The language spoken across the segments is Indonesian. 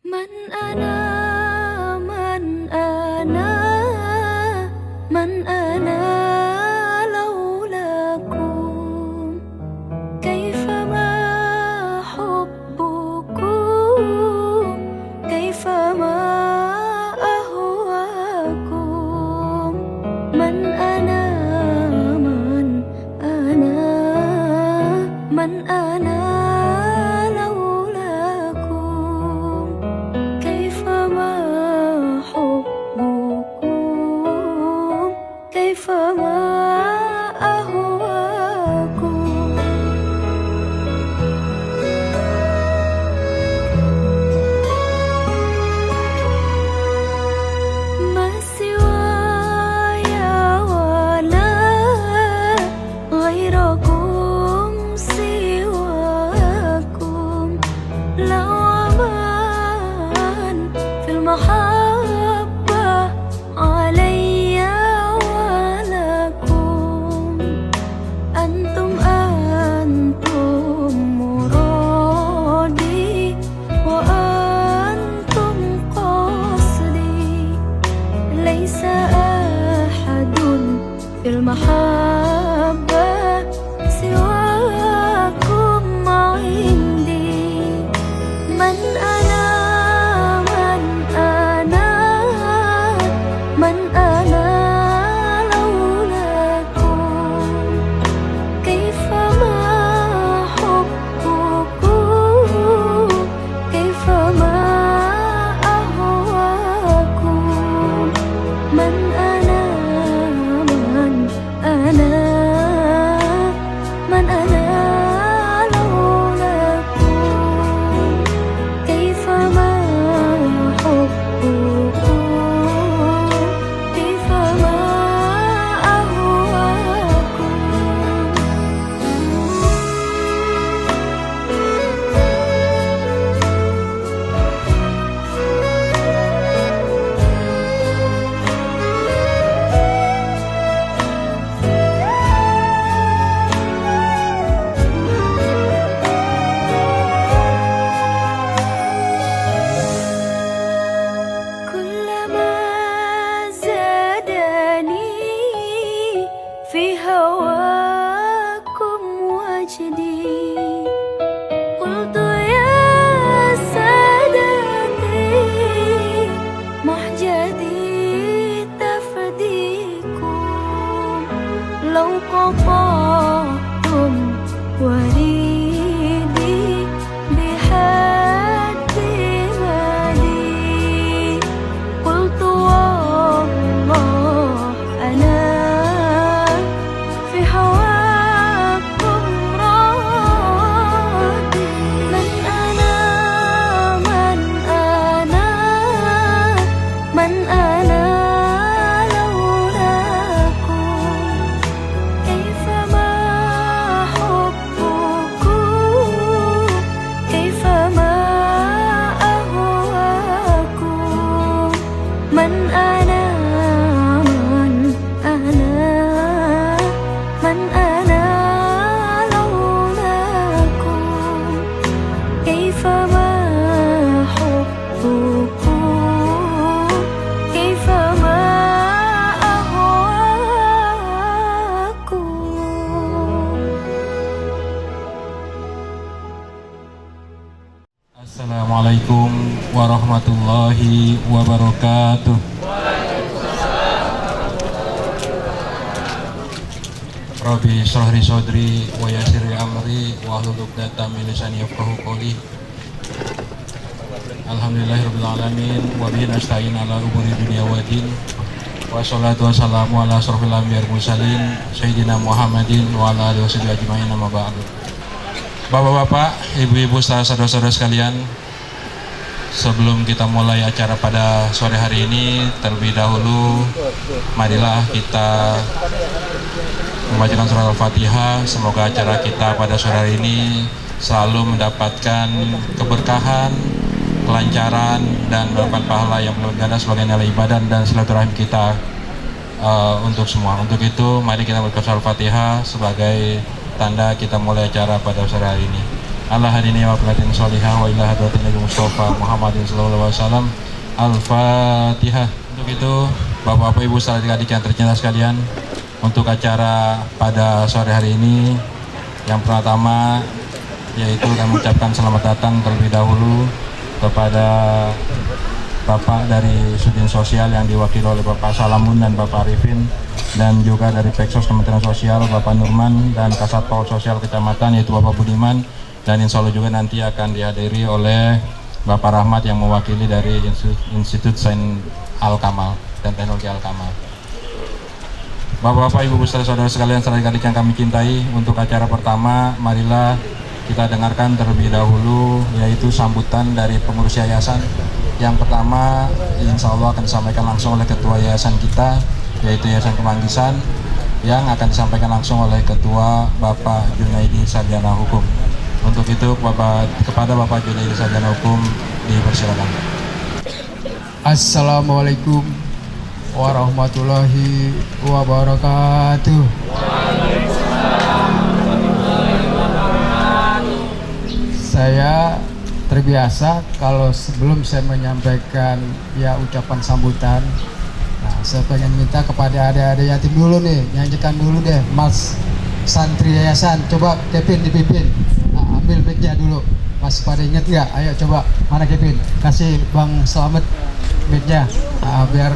من أنا من أنا من أنا لولاكم كيفما حبكم كيفما أهواكم من أنا من أنا من أنا Assalamualaikum warahmatullahi wabarakatuh. Rabbi shrah li sadri wa yassir li amri wahlul 'uqdatam min lisani yafqahu qawli. Alhamdulillahirabbil alamin wa bihi nasta'in ala umuri dunya waddin. Wassalatu wassalamu ala asrofil anbiya'i wal mursalin sayyidina Muhammadin wa ala alihi washabihi ajmain amma ba'du. Bapak-bapak, ibu-ibu, saudara-saudara sekalian, sebelum kita mulai acara pada sore hari ini, terlebih dahulu marilah kita membacakan surah Al-Fatihah. Semoga acara kita pada sore hari ini selalu mendapatkan keberkahan, kelancaran, dan mendapatkan pahala yang berlipat ganda sebagai nilai ibadah dan silaturahim kita untuk semua. Untuk itu, mari kita membaca surah Al-Fatihah sebagai tanda kita mulai acara pada sore hari ini. ala hadini wa platin sholihah wa ila hadratin Nabi Mustafa Muhammadin sallallahu alaihi wasallam. Al-Fatihah. Untuk itu, Bapak-bapak Ibu saudara adik yang tercinta sekalian, untuk acara pada sore hari ini yang pertama yaitu kami mengucapkan selamat datang terlebih dahulu kepada Bapak dari Sudin Sosial yang diwakili oleh Bapak Salamun dan Bapak Arifin, dan juga dari Peksos Kementerian Sosial Bapak Nurman, dan Kasat Pol Sosial Kecamatan yaitu Bapak Budiman, dan insya Allah juga nanti akan dihadiri oleh Bapak Rahmat yang mewakili dari Institut Sains Al-Kamal dan Teknologi Al-Kamal. Bapak-bapak, Ibu, saudara-saudara sekalian, adik-adik yang kami cintai, untuk acara pertama marilah kita dengarkan terlebih dahulu yaitu sambutan dari pengurus yayasan. Yang pertama insya Allah akan disampaikan langsung oleh Ketua Yayasan kita, yaitu Yayasan Kemanggisan, yang akan disampaikan langsung oleh Ketua Bapak Junaidi Sarjana Hukum. Untuk itu kepada Bapak Junaidi Sarjana Hukum dipersilakan. Assalamualaikum warahmatullahi wabarakatuh. Saya terbiasa kalau sebelum saya menyampaikan ucapan sambutan, saya pengen minta kepada adik-adik yatim dulu nih, nyanyikan dulu deh Mas Santri Yayasan. Coba Kevin dipimpin, ambil mic-nya dulu. Masih pada inget nggak? Ayo coba, mana Kevin? Kasih Bang Slamet mic-nya, biar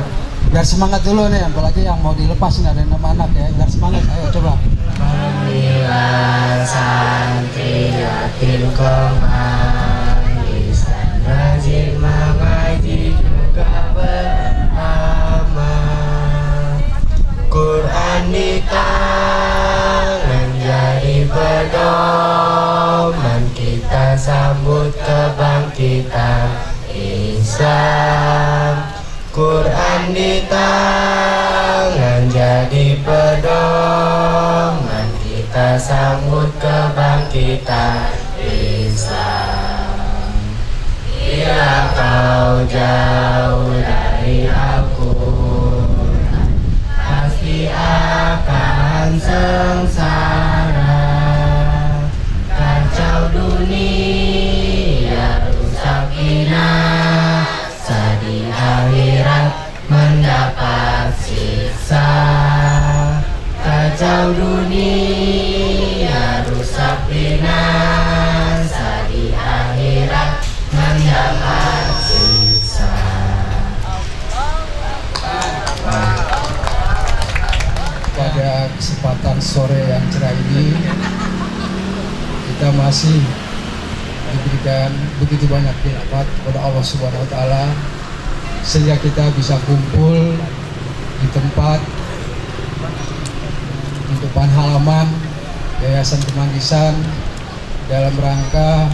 semangat dulu nih, apalagi yang mau dilepas nih, ada anak-anak ya, biar semangat. Ayo coba. Pemilah santri yatim Kemanggisan, rajin mengaji juga beramal, Quran di tangan jadi pedoman, kita sambut kebangkitan Islam. Quran di tangan jadi pedoman, kita sambut kebangkitan Islam. Bila kau jauh dari Al-Quran, pasti akan sengsara. Kacau dunia, rusak binasa, di akhirat mendapat siksa. Kacau dunia, rusak binasa, di akhirat mendapat siksa. Pada kesempatan sore yang cerah ini, kita masih diberikan begitu banyak nikmat kepada Allah Subhanahu wa Ta'ala, sehingga kita bisa kumpul di tempat di depan halaman Yayasan Kemanggisan dalam rangka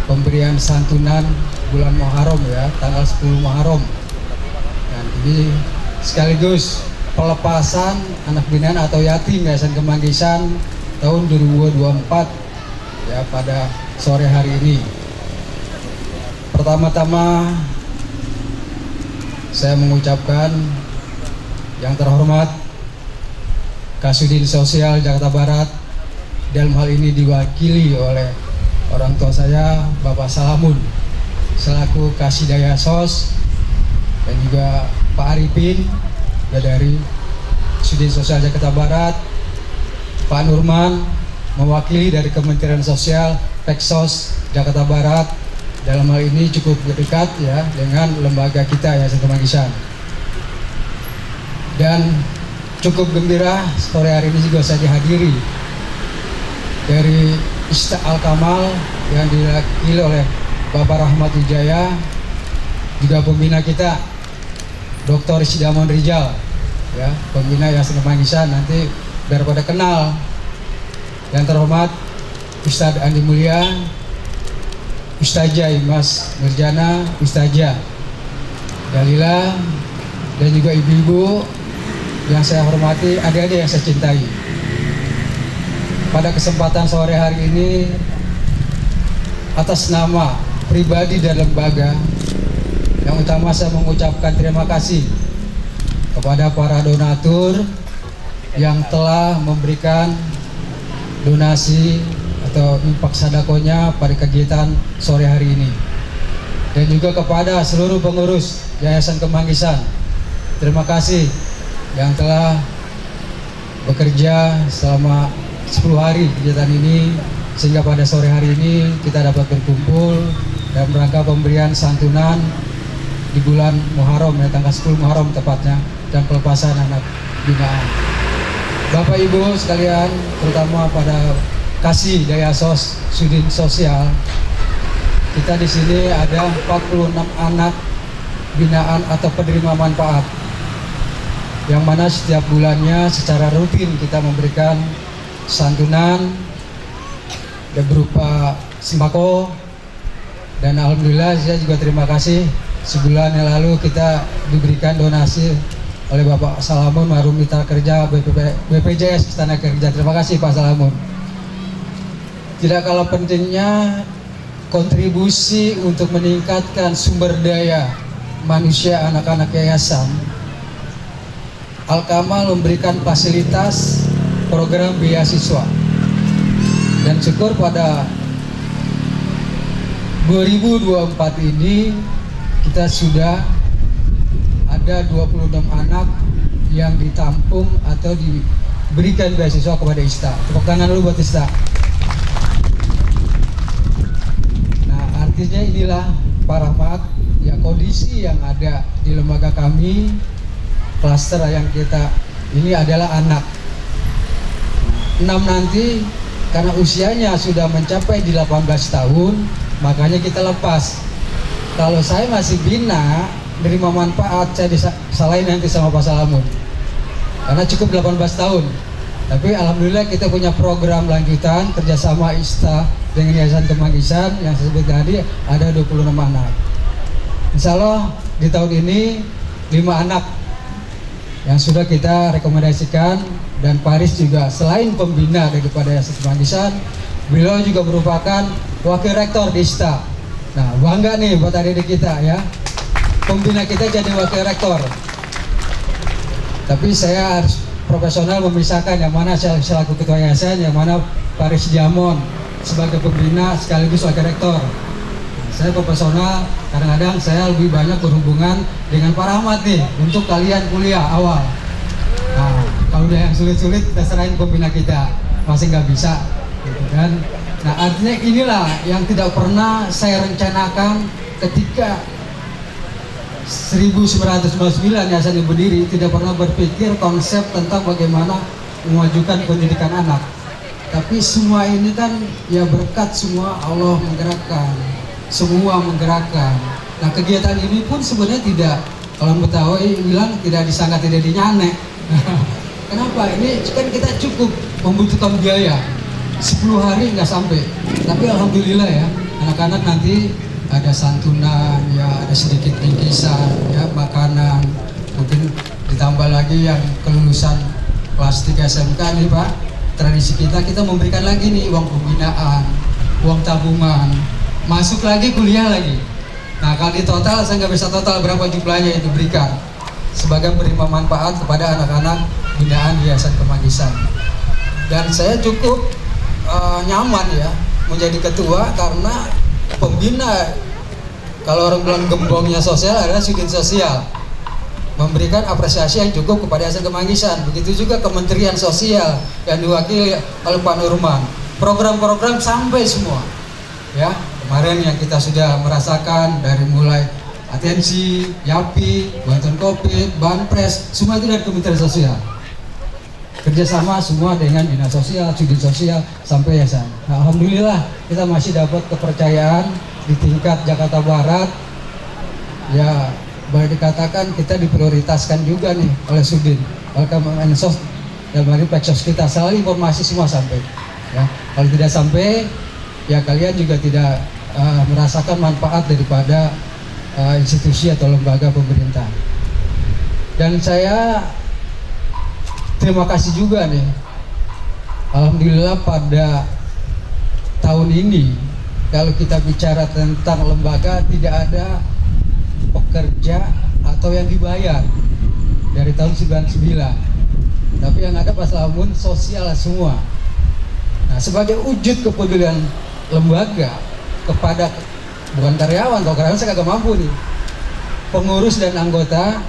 pemberian santunan bulan Muharram ya, tanggal 10 Muharram. Dan ini sekaligus pelepasan anak binaan atau yatim Yayasan Kemanggisan tahun 2024 ya, pada sore hari ini. Pertama-tama saya mengucapkan yang terhormat Kasudin Sosial Jakarta Barat, dalam hal ini diwakili oleh orang tua saya Bapak Salamun selaku Kasidaya Sos, dan juga Pak Arifin dari Sudin Sosial Jakarta Barat, Pak Nurman mewakili dari Kementerian Sosial Peksos Jakarta Barat. Dalam hal ini cukup dekat ya dengan lembaga kita Yayasan Kemanggisan. Dan cukup gembira sore hari ini juga saya dihadiri dari Institut Al-Kamal yang diwakili oleh Bapak Rahmat Wijaya, juga pembina kita Dr. Sidamon Rijal ya, pembina Yayasan Kemanggisan, nanti biar pada kenal. Yang terhormat Ustadz Andi Mulia, Ustazah Imas Nurjana, Ustazah Dalila, dan juga ibu-ibu yang saya hormati, adik-adik yang saya cintai. Pada kesempatan sore hari ini, atas nama pribadi dan lembaga, yang utama saya mengucapkan terima kasih kepada para donatur yang telah memberikan donasi atau atau impak sadakonya pada kegiatan sore hari ini. Dan juga kepada seluruh pengurus Yayasan Kemanggisan, terima kasih yang telah bekerja selama 10 hari kegiatan ini, sehingga pada sore hari ini kita dapat berkumpul dalam rangka pemberian santunan di bulan Muharram, ya, tanggal 10 Muharram tepatnya, dan pelepasan anak binaan. Bapak Ibu sekalian, terutama pada Kasih Daya Sudin Sosial, kita di sini ada 46 anak binaan atau penerima manfaat, yang mana setiap bulannya secara rutin kita memberikan santunan berupa sembako. Dan alhamdulillah saya juga terima kasih, sebulan yang lalu kita diberikan donasi oleh Bapak Salamun, Marum Mitra Kerja BPJS Istana Kerja. Terima kasih Pak Salamun. Tidak kalah pentingnya kontribusi untuk meningkatkan sumber daya manusia anak-anak yayasan, Al-Kamal memberikan fasilitas program beasiswa. Dan syukur pada 2024 ini kita sudah ada 26 anak yang ditampung atau diberikan beasiswa kepada ISTA. Tepuk tangan dulu buat ISTA. Nah, artinya inilah Pak Rahmat, ya, kondisi yang ada di lembaga kami, klaster yang kita ini adalah anak. 6 nanti karena usianya sudah mencapai di 18 tahun, makanya kita lepas. Kalau saya masih bina, nerima manfaat, saya disalahin nanti sama Pak Salamun, karena cukup 18 tahun. Tapi alhamdulillah kita punya program lanjutan kerjasama ISTA dengan Yayasan Kemanggisan yang saya sebut tadi, ada 26 anak. Insya Allah di tahun ini 5 anak yang sudah kita rekomendasikan. Dan Paris juga selain pembina daripada Yayasan Kemanggisan, beliau juga merupakan wakil rektor di ISTA. Nah, bangga nih buat adik-adik kita, ya, pembina kita jadi wakil rektor. Tapi saya harus profesional memisahkan yang mana saya selaku ketua yayasan, yang mana Paris Jamon sebagai pembina sekaligus wakil rektor. Saya profesional, kadang-kadang saya lebih banyak berhubungan dengan Pak Rahmat nih untuk kalian kuliah awal. Nah, kalau udah yang sulit-sulit kita serahin pembina kita, masih nggak bisa, gitu kan. Nah, artinya inilah yang tidak pernah saya rencanakan ketika 1999 yayasan ini berdiri, tidak pernah berpikir konsep tentang bagaimana memajukan pendidikan anak. Tapi semua ini kan ya berkat semua Allah menggerakkan, semua menggerakkan. Nah, kegiatan ini pun sebenarnya tidak, kalau Betawi bilang tidak disangka tidak dinyane. Kenapa? Ini kan kita cukup membutuhkan biaya 10 hari nggak sampai. Tapi alhamdulillah ya, anak-anak nanti ada santunan, ya, ada sedikit bingkisan, ya, makanan, mungkin ditambah lagi yang kelulusan kelas 3 SMK nih Pak. Tradisi kita memberikan lagi nih uang pembinaan, uang tabungan, masuk lagi kuliah lagi. Nah, kalau di total saya nggak bisa total berapa jumlahnya yang diberikan sebagai penerima manfaat kepada anak-anak binaan Yayasan Kemanggisan. Dan saya cukup nyaman ya menjadi ketua, karena pembina, kalau orang bilang gembongnya sosial adalah Sudin Sosial, memberikan apresiasi yang cukup kepada Yayasan Kemanggisan. Begitu juga Kementerian Sosial yang diwakili oleh Pak Nurman. Program-program sampai semua, ya, kemarin yang kita sudah merasakan dari mulai atensi, YAPI, bantuan COVID, Banpres, semua itu dari Kementerian Sosial. Kerjasama semua dengan Dinas Sosial, Sudin Sosial, sampai yayasan. Nah, alhamdulillah kita masih dapat kepercayaan di tingkat Jakarta Barat. Ya, boleh dikatakan kita diprioritaskan juga nih oleh Sudin, oleh Kemensos, dan dari Peksos kita selalu informasi semua sampai. Ya, kalau tidak sampai, ya kalian juga tidak merasakan manfaat daripada institusi atau lembaga pemerintah. Dan saya terima kasih juga nih, alhamdulillah pada tahun ini kalau kita bicara tentang lembaga, tidak ada pekerja atau yang dibayar dari tahun 99. Tapi yang ada Pak Salamun sosial semua. Nah, sebagai wujud kepedulian lembaga kepada bukan karyawan, kalau karyawan saya kagak mampu nih, pengurus dan anggota,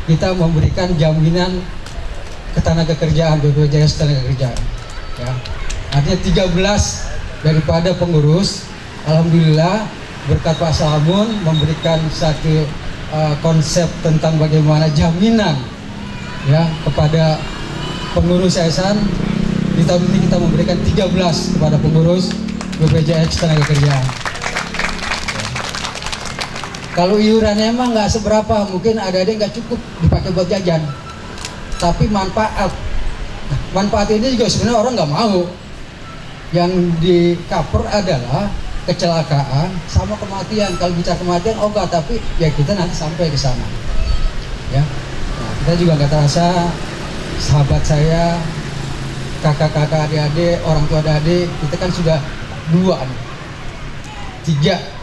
kita memberikan jaminan ketenagakerjaan, BPJS Ketenagakerjaan. Ya. Artinya 13 daripada pengurus, alhamdulillah berkat Pak Salamun memberikan satu konsep tentang bagaimana jaminan ya kepada pengurus yayasan. Di tahun ini kita memberikan 13 kepada pengurus BPJS Ketenagakerjaan. Kalau iurannya emang nggak seberapa, mungkin ada nggak cukup dipakai buat jajan, tapi manfaat. Nah, manfaat ini juga sebenarnya orang nggak mau. Yang di cover adalah kecelakaan sama kematian. Kalau bicara kematian, enggak, tapi ya kita nanti sampai ke sana. Ya, nah, kita juga nggak terasa sahabat saya, kakak-kakak, adik-adik, orang tua adik, kita kan sudah 2 nih. 3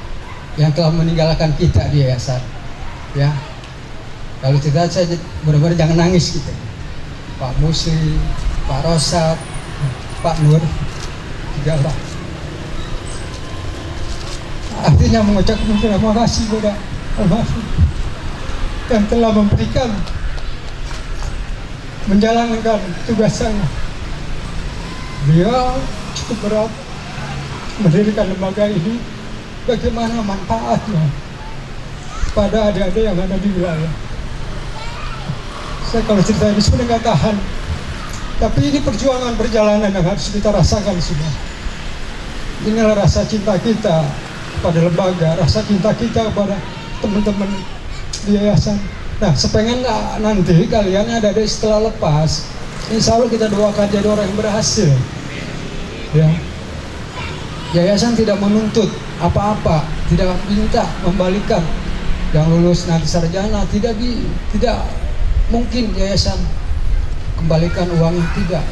yang telah meninggalkan kita di yayasan. Ya, kalau cerita saya benar-benar jangan nangis gitu. Pak Musli, Pak Rosat, Pak Nur, 3 lah. Artinya mengucapkan terima kasih kepada almarhum yang telah memberikan, menjalankan tugas saya. Beliau cukup berat mendirikan lembaga ini. Bagaimana manfaatnya pada adik-adik yang ada di wilayah. Saya kalau cerita ini sebenarnya nggak tahan, tapi ini perjuangan perjalanan yang harus kita rasakan sudah. Inilah rasa cinta kita pada lembaga, rasa cinta kita kepada teman-teman di yayasan. Nah, sepengen nanti kalian ada setelah lepas, insya Allah kita doakan jadi orang yang berhasil. Ya, yayasan tidak menuntut apa-apa, tidak minta membalikan yang lulus nanti sarjana, tidak mungkin yayasan kembalikan uangnya, tidak.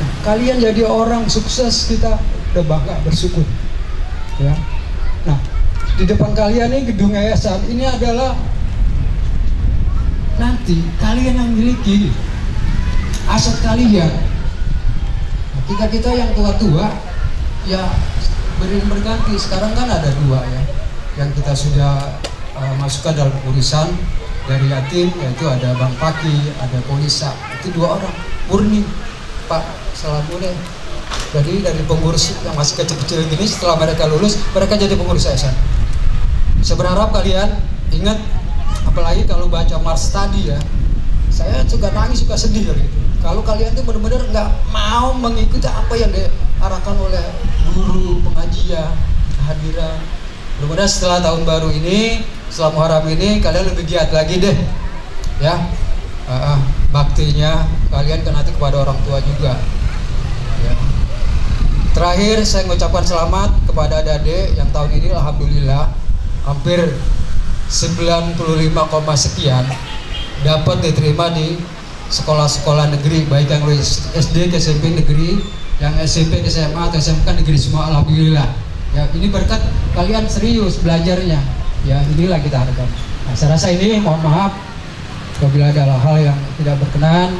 Nah, kalian jadi orang sukses, kita udah bangga, bersyukur. Ya. Nah, di depan kalian ini gedung yayasan ini adalah nanti kalian yang miliki aset kalian. Nah, kita yang tua-tua ya beriring berganti. Sekarang kan ada 2 ya yang kita sudah masukkan dalam urusan dari yatim, yaitu ada Bang Paki, ada Polisa. Itu 2 orang murni Pak Salamun. Jadi dari pengurus yang masih kecil-kecil gini, setelah mereka lulus, mereka jadi pengurus yayasan. Saya berharap kalian ingat, apalagi kalau baca Mars tadi ya, saya juga nangis, juga sedih gitu. Kalau kalian tuh benar-benar nggak mau mengikuti apa yang diarahkan oleh guru, pengajian, kehadiran. Mudah-mudahan setelah tahun baru ini, setelah Muharram ini, kalian lebih giat lagi deh, ya. Baktinya kalian kan nanti kepada orang tua juga. Ya. Terakhir saya mengucapkan selamat kepada adik-adik yang tahun ini alhamdulillah hampir 95, sekian dapat diterima di sekolah-sekolah negeri, baik yang SD ke SMP negeri, yang SMP ke SMA atau SMK negeri, semua alhamdulillah. Ya, ini berkat kalian serius belajarnya. Ya, inilah kita harapkan. Nah, saya rasa ini mohon maaf apabila ada hal yang tidak berkenan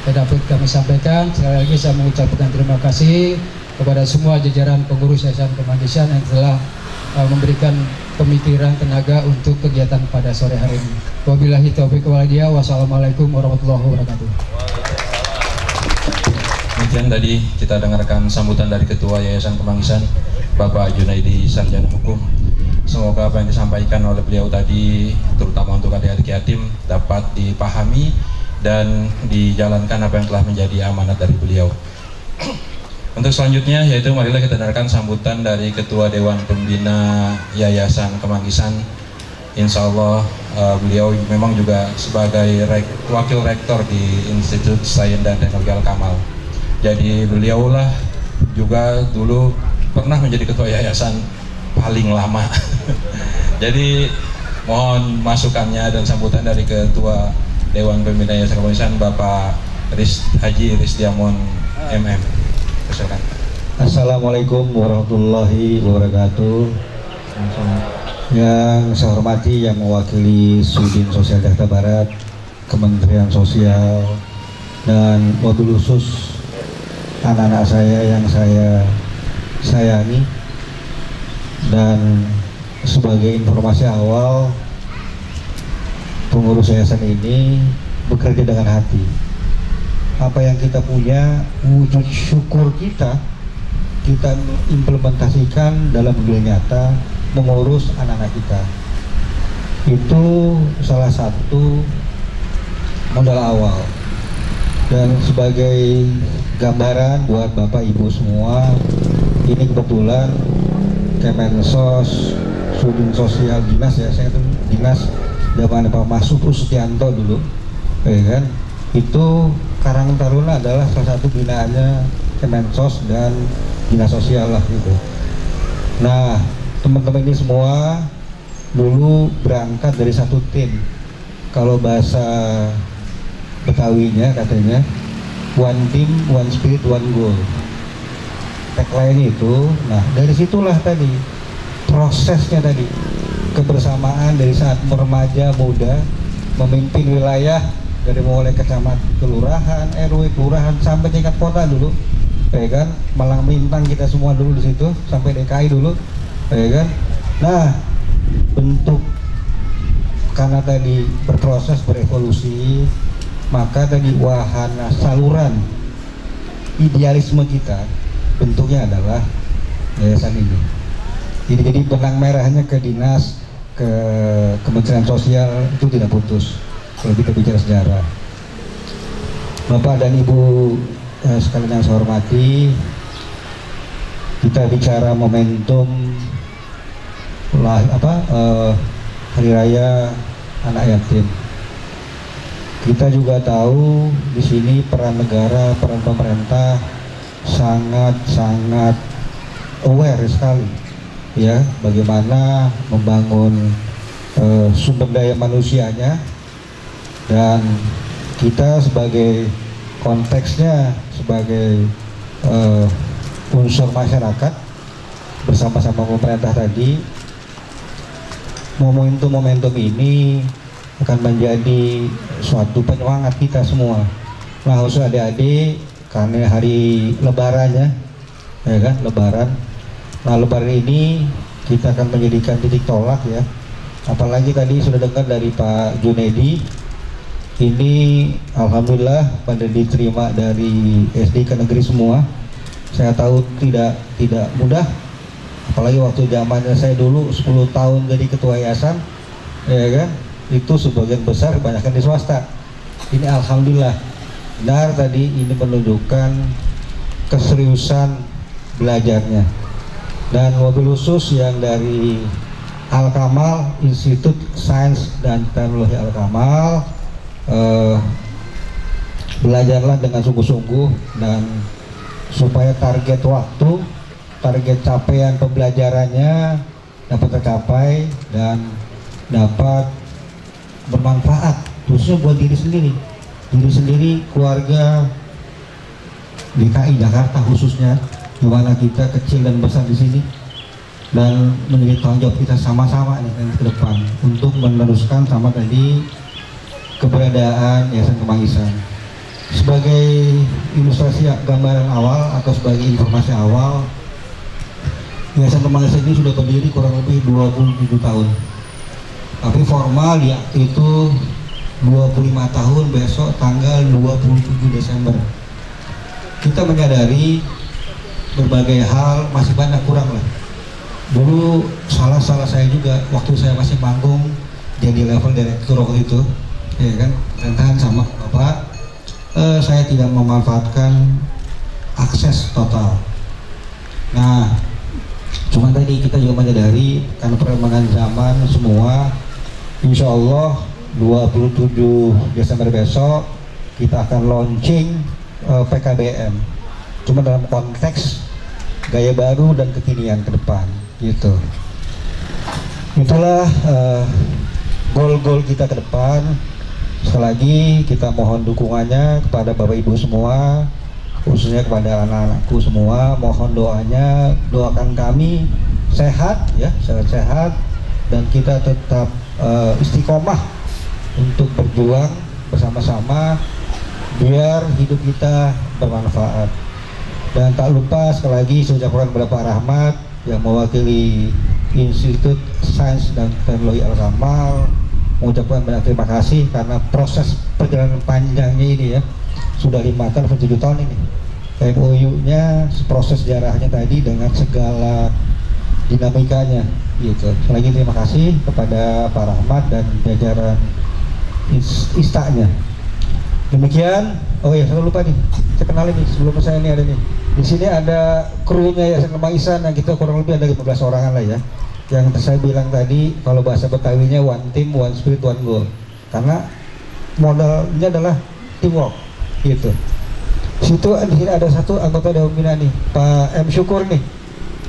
yang dapat kami sampaikan. Sekali lagi saya mengucapkan terima kasih kepada semua jajaran pengurus Yayasan Kemanggisan yang telah memberikan pemikiran, tenaga untuk kegiatan pada sore hari ini. Wabillahi taufiq wal hidayah. Wassalamualaikum warahmatullahi wabarakatuh. Demikian tadi kita dengarkan sambutan dari Ketua Yayasan Kemanggisan, Bapak Junaidi Sarjana Hukum. Semoga apa yang disampaikan oleh beliau tadi, terutama untuk adik-adik yatim, dapat dipahami dan dijalankan apa yang telah menjadi amanat dari beliau. Untuk selanjutnya yaitu marilah kita dengarkan sambutan dari Ketua Dewan Pembina Yayasan Kemanggisan. Insya Allah beliau memang juga sebagai wakil rektor di Institut Sains dan Teknologi Al-Kamal. Jadi beliaulah juga dulu pernah menjadi ketua yayasan paling lama. Jadi mohon masukannya dan sambutan dari Ketua Dewan Pembina Yayasan Kemanggisan, Bapak Haji Risdiamon MM. Silakan. Assalamualaikum warahmatullahi wabarakatuh. Yang saya hormati yang mewakili Sudin Sosial Jakarta Barat, Kementerian Sosial, dan wabil khusus anak-anak saya yang saya sayangi. Dan sebagai informasi awal, pengurus yayasan ini bekerja dengan hati. Apa yang kita punya, wujud syukur kita implementasikan dalam dunia nyata, mengurus anak-anak kita. Itu salah satu modal awal. Dan sebagai gambaran buat Bapak Ibu semua, ini kebetulan Kemensos, Sudin Sosial Dinas, ya, saya itu dinas zaman Pak Masud Ustianto dulu, ya kan? Itu Karang Taruna adalah salah satu binaannya Kemensos dan Dinas Sosial lah gitu. Nah, teman-teman ini semua dulu berangkat dari satu tim. Kalau bahasa Betawinya katanya, one team, one spirit, one goal. Tagline itu, nah dari situlah tadi prosesnya tadi, kebersamaan dari saat remaja muda memimpin wilayah dari mulai kecamatan, kelurahan, RW, kelurahan sampai tingkat kota dulu, ya kan? Malang Melintang kita semua dulu di situ sampai DKI dulu, ya kan? Nah, bentuk karena tadi berproses berevolusi, maka tadi wahana saluran idealisme kita bentuknya adalah yayasan ini. Jadi benang merahnya ke dinas, ke Kementerian Sosial itu tidak putus. Kalau kita bicara sejarah, Bapak dan Ibu sekalian yang saya hormati, kita bicara momentum Hari Raya Anak Yatim. Kita juga tahu di sini peran negara, peran pemerintah sangat aware sekali, ya, bagaimana membangun sumber daya manusianya, dan kita sebagai konteksnya sebagai unsur masyarakat bersama-sama pemerintah tadi, momentum ini akan menjadi suatu penyemangat kita semua. Nah, khusus adik-adik, karena hari lebarannya, ya kan, lebaran. Nah, lebaran ini kita akan menjadikan titik tolak, ya. Apalagi tadi sudah dengar dari Pak Junedi, ini alhamdulillah pada diterima dari SD ke negeri semua. Saya tahu tidak mudah, apalagi waktu zamannya saya dulu 10 tahun jadi ketua yayasan, ya kan, itu sebagian besar kebanyakan di swasta. Ini alhamdulillah. Benar tadi ini menunjukkan keseriusan belajarnya. Dan mobil khusus yang dari Al-Kamal, Institut Sains dan Teknologi Al-Kamal, belajarlah dengan sungguh-sungguh, dan supaya target waktu, target capaian pembelajarannya dapat tercapai dan dapat bermanfaat khususnya buat diri sendiri, keluarga, DKI Jakarta khususnya, di mana kita kecil dan besar di sini, dan menjadi tanggung jawab kita sama-sama nih ke depan untuk meneruskan sama tadi keberadaan Yayasan Kemang Ihsan. Sebagai ilustrasi gambaran awal atau sebagai informasi awal, Yayasan Kemang Ihsan ini sudah berdiri kurang lebih 27 tahun. Tapi formal ya itu 25 tahun besok tanggal 27 Desember. Kita menyadari berbagai hal masih banyak kurang lah. Dulu salah saya juga waktu saya masih manggung jadi level direktur waktu itu, ya kan, perintahan sama Bapak, saya tidak memanfaatkan akses total. Nah, cuma tadi kita juga menyadari karena perkembangan zaman semua, insya Allah 27 Desember besok kita akan launching PKBM, cuma dalam konteks gaya baru dan kekinian ke depan gitu. Itulah goal-goal kita ke depan. Sekali lagi kita mohon dukungannya kepada Bapak Ibu semua, khususnya kepada anak-anakku semua. Mohon doanya, doakan kami sehat, ya, sehat, dan kita tetap istiqomah untuk berjuang bersama-sama biar hidup kita bermanfaat. Dan tak lupa sekali lagi saya ucapkan kepada Pak Rahmat yang mewakili Institut Sains dan Teknologi Al-Kamal, mengucapkan banyak terima kasih karena proses perjalanan panjangnya ini ya, sudah 5 tahun atau 7 tahun ini. MOU-nya, proses sejarahnya tadi dengan segala dinamikanya gitu. Sekali lagi terima kasih kepada Pak Rahmat dan jajaran istanya. Demikian. Oh ya, saya lupa nih, saya kenalin nih sebelum saya ini ada nih. Di sini ada krunya Yayasan Kembang Ihsan yang kita kurang lebih ada 15 orangan lah ya. Yang saya bilang tadi, kalau bahasa Betawinya one team, one spirit, one goal. Karena modalnya adalah teamwork gitu. Situ di sini ada satu anggota Dewan Pembina nih, Pak M. Syukur nih.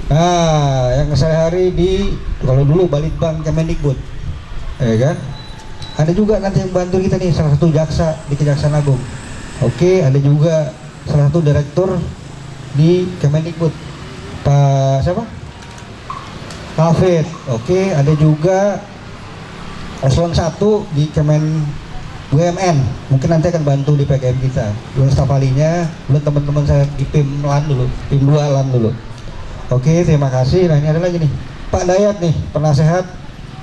Nah, yang sehari-hari di kalau dulu Balitbang Kemendikbud, ya kan? Ada juga nanti yang bantu kita nih, salah satu jaksa di Kejaksaan Agung. Oke, ada juga salah satu direktur di Kemendikbud, Pak siapa? Hafid. Oke, ada juga eselon 1 di Kemen BUMN. Mungkin nanti akan bantu di PKM kita. Belum staf ahlinya, belum teman-teman saya di PIM LAN dulu, PIM 2 LAN dulu. Oke, terima kasih. Nah, ini ada lagi nih, Pak Dayat nih, penasehat.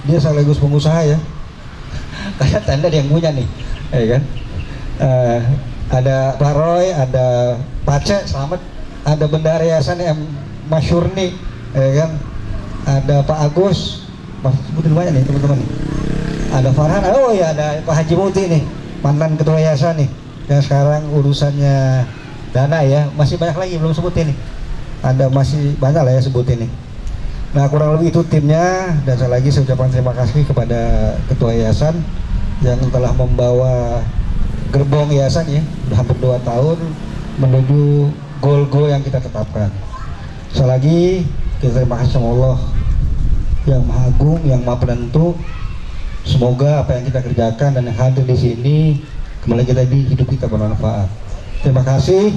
Dia sekaligus pengusaha ya. Kayak tanda dia yang punya nih, ya kan? Ada Pak Roy, ada Pak Cek, selamat. Ada bendahara yayasan yang masyhur nih, ya kan? Ada Pak Agus, sebutin banyak nih teman-teman nih. Ada Farhan, oh ya ada Pak Haji Muti nih, mantan ketua yayasan nih, yang sekarang urusannya dana ya. Masih banyak lagi belum sebutin nih. Ada masih banyak lah ya sebutin nih. Nah, kurang lebih itu timnya, dan saya ucapkan terima kasih kepada ketua yayasan yang telah membawa gerbong yayasan ya, udah hampir 2 tahun menuju goal-goal yang kita tetapkan. Sekali lagi kita terima kasih sama Allah yang Maha Agung, yang Maha Penentu. Semoga apa yang kita kerjakan dan yang hadir di sini kembali kita di hidup kita bermanfaat. Terima kasih.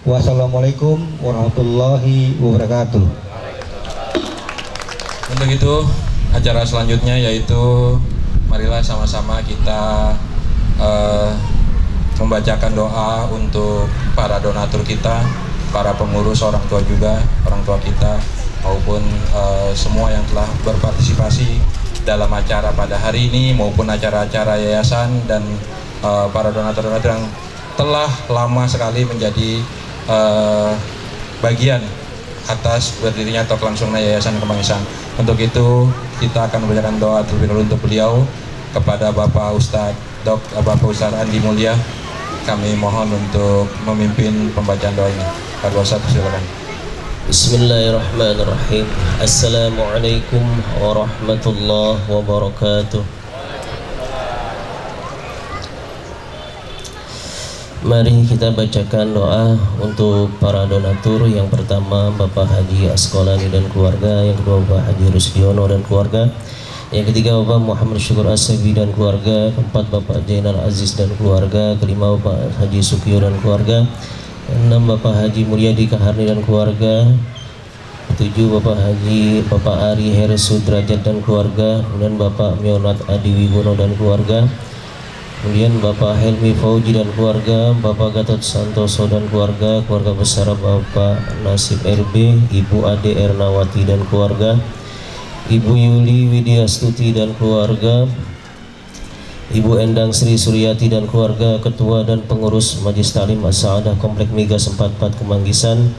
Wassalamualaikum warahmatullahi wabarakatuh. Untuk itu acara selanjutnya yaitu marilah sama-sama kita membacakan doa untuk para donatur kita, para pengurus, orang tua juga, orang tua kita, maupun semua yang telah berpartisipasi dalam acara pada hari ini maupun acara-acara yayasan, dan para donatur-donatur yang telah lama sekali menjadi bagian atas berdirinya atau kelangsungnya Yayasan Kembang Ihsan. Untuk itu kita akan membacakan doa terlebih dahulu untuk beliau kepada Bapak Ustadz Andi Mulya. Kami mohon untuk memimpin pembacaan doa ini. Pak Ustadz, silakan. Bismillahirrahmanirrahim. Assalamualaikum warahmatullahi wabarakatuh. Mari kita bacakan doa untuk para donatur. Yang pertama Bapak Haji Asqalani dan keluarga, yang kedua Bapak Haji Rusdiono dan keluarga, yang ketiga Bapak Muhammad Syukur Asabi dan keluarga, keempat Bapak Jainal Aziz dan keluarga, kelima Bapak Haji Sukio dan keluarga, enam Bapak Haji Mulyadi Kaharni dan keluarga, ketujuh Bapak Ari Heru Sudrajat dan keluarga, kemudian Bapak Mionat Adi Wibono dan keluarga, kemudian Bapak Helmi Fauji dan keluarga, Bapak Gatot Santoso dan keluarga, keluarga besar Bapak Nasib RB, Ibu Ade Ernawati dan keluarga, Ibu Yuli Widyastuti dan keluarga, Ibu Endang Sri Suryati dan keluarga, Ketua dan Pengurus Majelis Ta'lim As-Sa'adah Komplek Migas 44 Kemanggisan,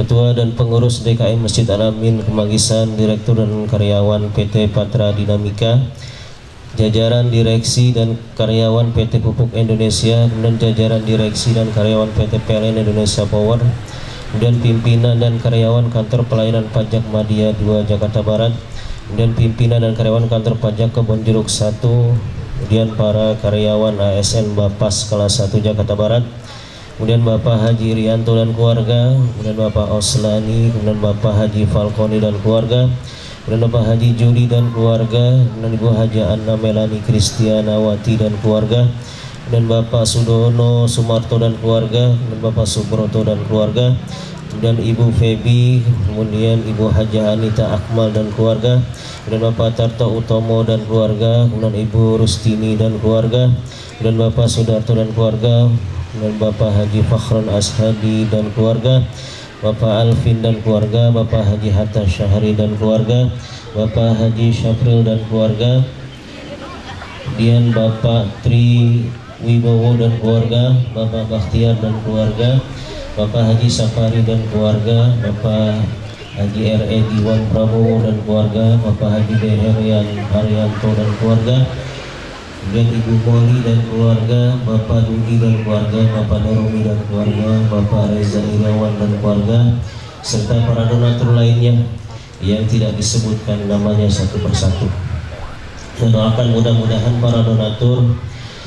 Ketua dan Pengurus DKM Masjid Al-Amin Kemanggisan, Direktur dan karyawan PT Patra Dinamika, jajaran direksi dan karyawan PT Pupuk Indonesia, kemudian jajaran direksi dan karyawan PT PLN Indonesia Power, kemudian pimpinan dan karyawan kantor pelayanan pajak Madya 2 Jakarta Barat, kemudian pimpinan dan karyawan kantor pajak Kebonjeruk 1, kemudian para karyawan ASN Bapas kelas 1 Jakarta Barat, kemudian Bapak Haji Rianto dan keluarga, kemudian Bapak Oslani, kemudian Bapak Haji Falconi dan keluarga, kemudian Bapak Haji Juli dan keluarga, kemudian Ibu Haji Anna Melani Kristianawati dan keluarga, kemudian Bapak Sudono Sumarto dan keluarga, kemudian Bapak Subroto dan keluarga, kemudian Ibu Febi, kemudian Ibu Haji Anita Akmal dan keluarga, kemudian Bapak Tarto Utomo dan keluarga, kemudian Ibu Rustini dan keluarga, kemudian Bapak Sudarto dan keluarga, kemudian Bapak Haji Fakhron Ashadi dan keluarga, Bapak Alvin dan keluarga, Bapak Haji Hatta Syahri dan keluarga, Bapak Haji Syafril dan keluarga, kemudian Bapak Tri Wibowo dan keluarga, Bapak Bakhtiar dan keluarga, Bapak Haji Safari dan keluarga, Bapak Haji R.E. Diwan Prabowo dan keluarga, Bapak Haji Deherian Haryanto dan keluarga, kemudian Ibu Moli dan keluarga, Bapak Dudi dan keluarga, Bapak Darumi dan keluarga, Bapak Reza Irawan dan keluarga, serta para donatur lainnya yang tidak disebutkan namanya satu persatu. Saya doakan mudah-mudahan para donatur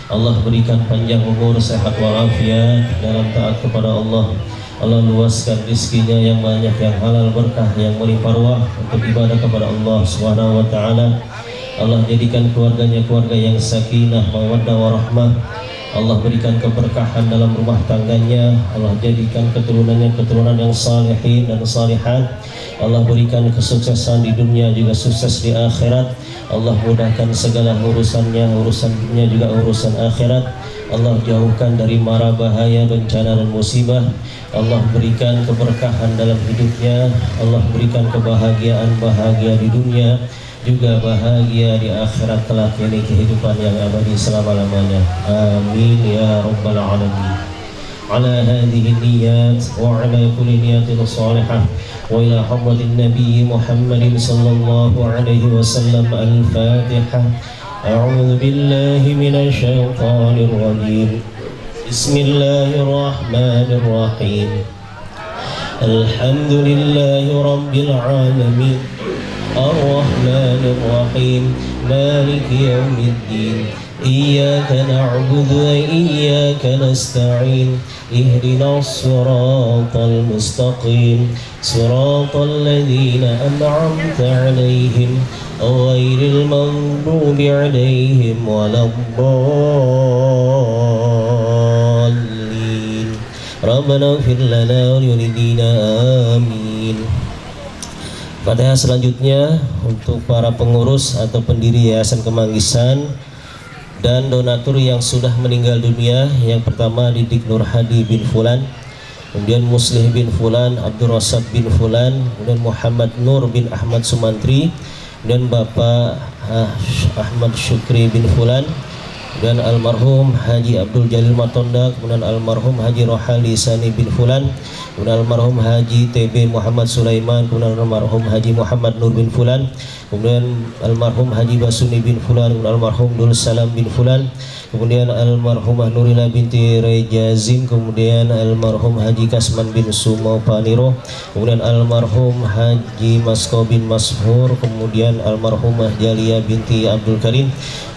Allah berikan panjang umur, sehat walafiat dalam taat kepada Allah. Allah luaskan rizkinya yang banyak, yang halal, berkah, yang melimpah ruah untuk ibadah kepada Allah Subhanahu wa taala. Allah jadikan keluarganya keluarga yang sakinah, mawaddah warahmah. Allah berikan keberkahan dalam rumah tangganya. Allah jadikan keturunannya keturunan yang salihin dan salihat. Allah berikan kesuksesan di dunia juga sukses di akhirat. Allah mudahkan segala urusannya, urusan dunia juga urusan akhirat. Allah jauhkan dari mara bahaya, bencana dan musibah. Allah berikan keberkahan dalam hidupnya. Allah berikan kebahagiaan, bahagia di dunia juga bahagia di akhirat kelak, ini kehidupan yang abadi selama-lamanya. Amin ya rabbal alamin. Ala hadhihi niyat wa ala kulli niyatin salihah wa ila hadratin nabiy Muhammadin sallallahu alaihi wasallam. Al-Fatihah. A'udzu billahi minasy syaithanir rajim. Bismillahirrahmanirrahim. Alhamdulillahi rabbil alamin. الرحمن الرحيم مالك يوم الدين إياك نعبد وإياك نستعين اهدنا الصراط المستقيم صراط الذين أنعمت عليهم غير المغضوب عليهم ولا الضالين ربنا اغفر لنا ولوالدينا آمين. Pada selanjutnya untuk para pengurus atau pendiri Yayasan Kemanggisan dan donatur yang sudah meninggal dunia. Yang pertama Didik Nur Hadi bin Fulan, kemudian Muslih bin Fulan, Abdul Rasad bin Fulan, kemudian Muhammad Nur bin Ahmad Sumantri, dan Bapak Ahmad Syukri bin Fulan, dan almarhum Haji Abdul Jalil Matonda, kemudian almarhum Haji Rohali Sani bin Fulan, kemudian almarhum Haji TB Muhammad Sulaiman, kemudian almarhum Haji Muhammad Nur bin Fulan, kemudian almarhum Haji Basuni bin Fulan, kemudian almarhum Dul Salam bin Fulan, kemudian almarhumah Nurila binti Rejazim, kemudian almarhum Haji Kasman bin Sumo Paniro, kemudian almarhum Haji Masko bin Mashur, kemudian almarhumah Jalia binti Abdul Karim,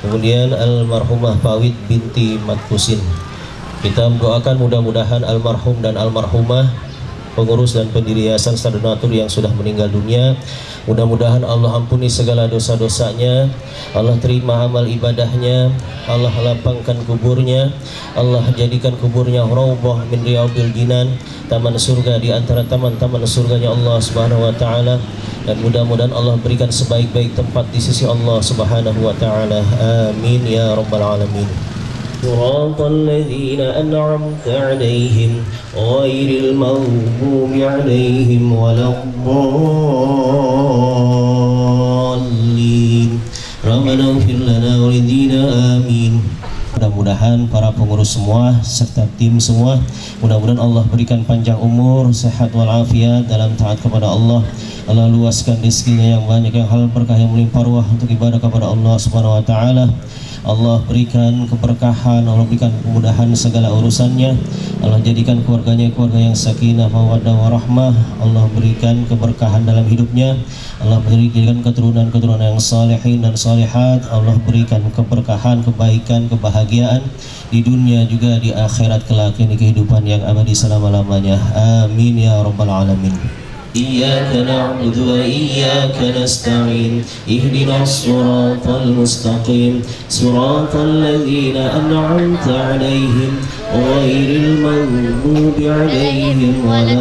kemudian almarhumah Pawit binti Matkusin. Kita mendoakan mudah-mudahan almarhum dan almarhumah, pengurus dan pendiri yayasan serta donatur yang sudah meninggal dunia, mudah-mudahan Allah ampuni segala dosa-dosanya, Allah terima amal ibadahnya, Allah lapangkan kuburnya, Allah jadikan kuburnya raudhah min riyadil jinan, taman surga di antara taman-taman surganya Allah Subhanahu wa taala, dan mudah-mudahan Allah berikan sebaik-baik tempat di sisi Allah Subhanahu wa taala. Amin ya rabbal alamin. صراط الذين أنعمت عليهم غير المغضوب عليهم ولا الضالين ربنا اغفر لنا ولوالدينا آمين. Mudah-mudahan para pengurus semua serta tim semua, mudah-mudahan Allah berikan panjang umur, sehat walafiat dalam taat kepada Allah. Allah luaskan rezekinya yang banyak, yang halal, berkah, yang melimpah ruah untuk ibadah kepada Allah Subhanahu wa taala. Allah berikan keberkahan, Allah berikan kemudahan segala urusannya. Allah jadikan keluarganya keluarga yang sakinah, mawaddah warahmah. Allah berikan keberkahan dalam hidupnya. Allah berikan keturunan-keturunan yang salihin dan salihat. Allah berikan keberkahan, kebaikan, kebahagiaan di dunia juga di akhirat kelak, ini kehidupan yang abadi selama-lamanya. Amin ya rabbal alamin. إياك نعبد وإياك نستعين اهدنا الصراط المستقيم صراط الذين أنعمت عليهم غير المغضوب عليهم ولا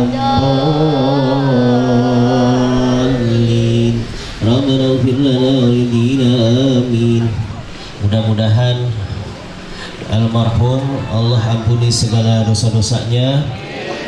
الضالين ربنا اغفر لنا ولوالدينا آمين. Mudah-mudahan almarhum Allah ampuni segala dosa-dosanya,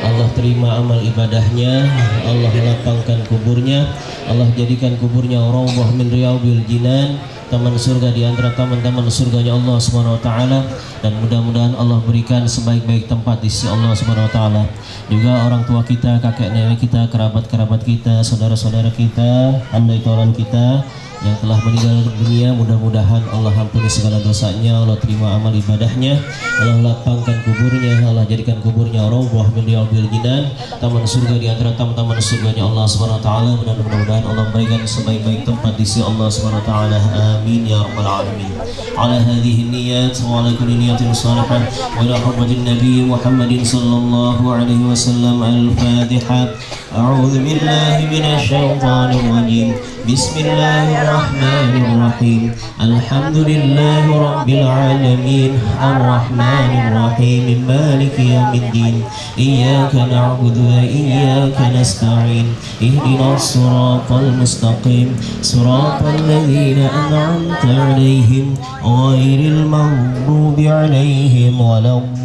Allah terima amal ibadahnya, Allah lapangkan kuburnya, Allah jadikan kuburnya rawdah min riyadil jinan, taman surga di antara taman-taman surganya Allah Subhanahu wa taala, dan mudah-mudahan Allah berikan sebaik-baik tempat di sisi Allah Subhanahu wa taala. Juga orang tua kita, kakek nenek kita, kerabat-kerabat kita, saudara-saudara kita, andai taulan kita yang telah meninggal dunia, mudah-mudahan Allah ampuni segala dosanya, Allah terima amal ibadahnya, Allah lapangkan kuburnya, Allah jadikan kuburnya rawdah min riyadil jinan, taman surga di antara taman-taman surganya Allah Subhanahu wa taala. Mudah-mudahan Allah berikan sebaik-baik tempat di sisi Allah Subhanahu wa taala. Amin ya rabbal alamin. Ala hadhihi niyyat wa ala kulli niyatin salihah wa ila hurmatin nabi Muhammadin sallallahu alaihi wasallam. Al-Fatihah. A'udzu billahi minasy syaithanir rajim. Bismillahirrahmanirrahim. Alhamdulillahi rabbil alamin. Arrahmanir rahim. Maliki yaumiddin. Iyyaka na'budu wa iyyaka nasta'in. Ihdinas siratal mustaqim. Siratal ladzina an'amta 'alaihim ghairil maghdubi 'alaihim waladdallin.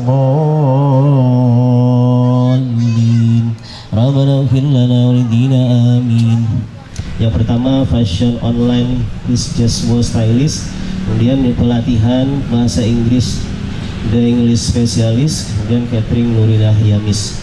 Rabbana ighfir lana wa lidina amin. Yang pertama, fashion online is just more stylish. Kemudian pelatihan bahasa Inggris, the English specialist. Kemudian catering Nurilah Yamis.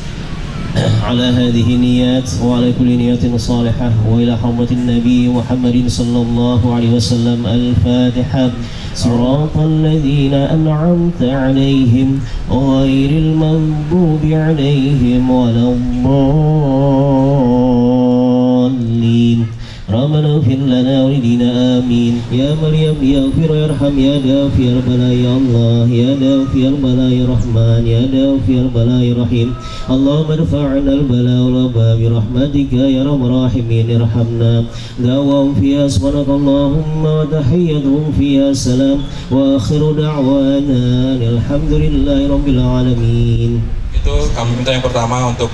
Ala hadhihi niyat wa ala kulli niyatin salihah wa ila hurmatin nabi Muhammadin sallallahu alaihi wasallam. Al-Fatihah. Siratal ladzina an'amta 'alaihim ghairil maghdubi 'alaihim waladdallin. Rabbana ighfir lana wa lidina amin. Ya Maryam ya Ghafir yarham ya Ghafir bala ya Allah ya Ghafir bala ya Rahman ya Ghafir bala ya Rahim. Allahumma irfa'na al-bala wal waba bi rahmatika ya arhamar rahimin. Irhamna da'wahum fiha subhanakallahumma wa tahiyyatuhum fiha salam wa akhiru da'wana alhamdulillahi rabbil alamin. Itu kami minta yang pertama untuk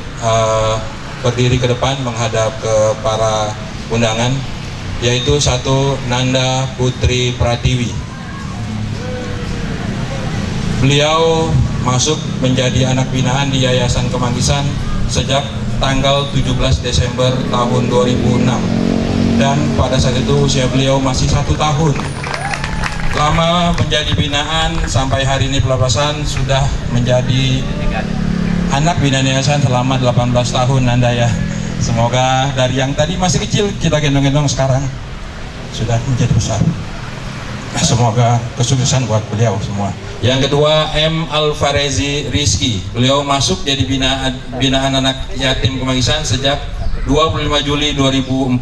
berdiri ke depan menghadap ke para undangan, yaitu satu Nanda Putri Pratiwi. Beliau masuk menjadi anak binaan di Yayasan Kemanggisan sejak tanggal 17 Desember tahun 2006, dan pada saat itu usia beliau masih 1 tahun. Lama menjadi binaan sampai hari ini pelepasan, sudah menjadi anak binaan yayasan selama 18 tahun Nanda ya. Semoga dari yang tadi masih kecil kita gendong-gendong sekarang sudah menjadi besar. Semoga kesuksesan buat beliau semua. Yang kedua, M. Alfarezi Rizky. Beliau masuk jadi binaan anak yatim Kemanggisan sejak 25 Juli 2014.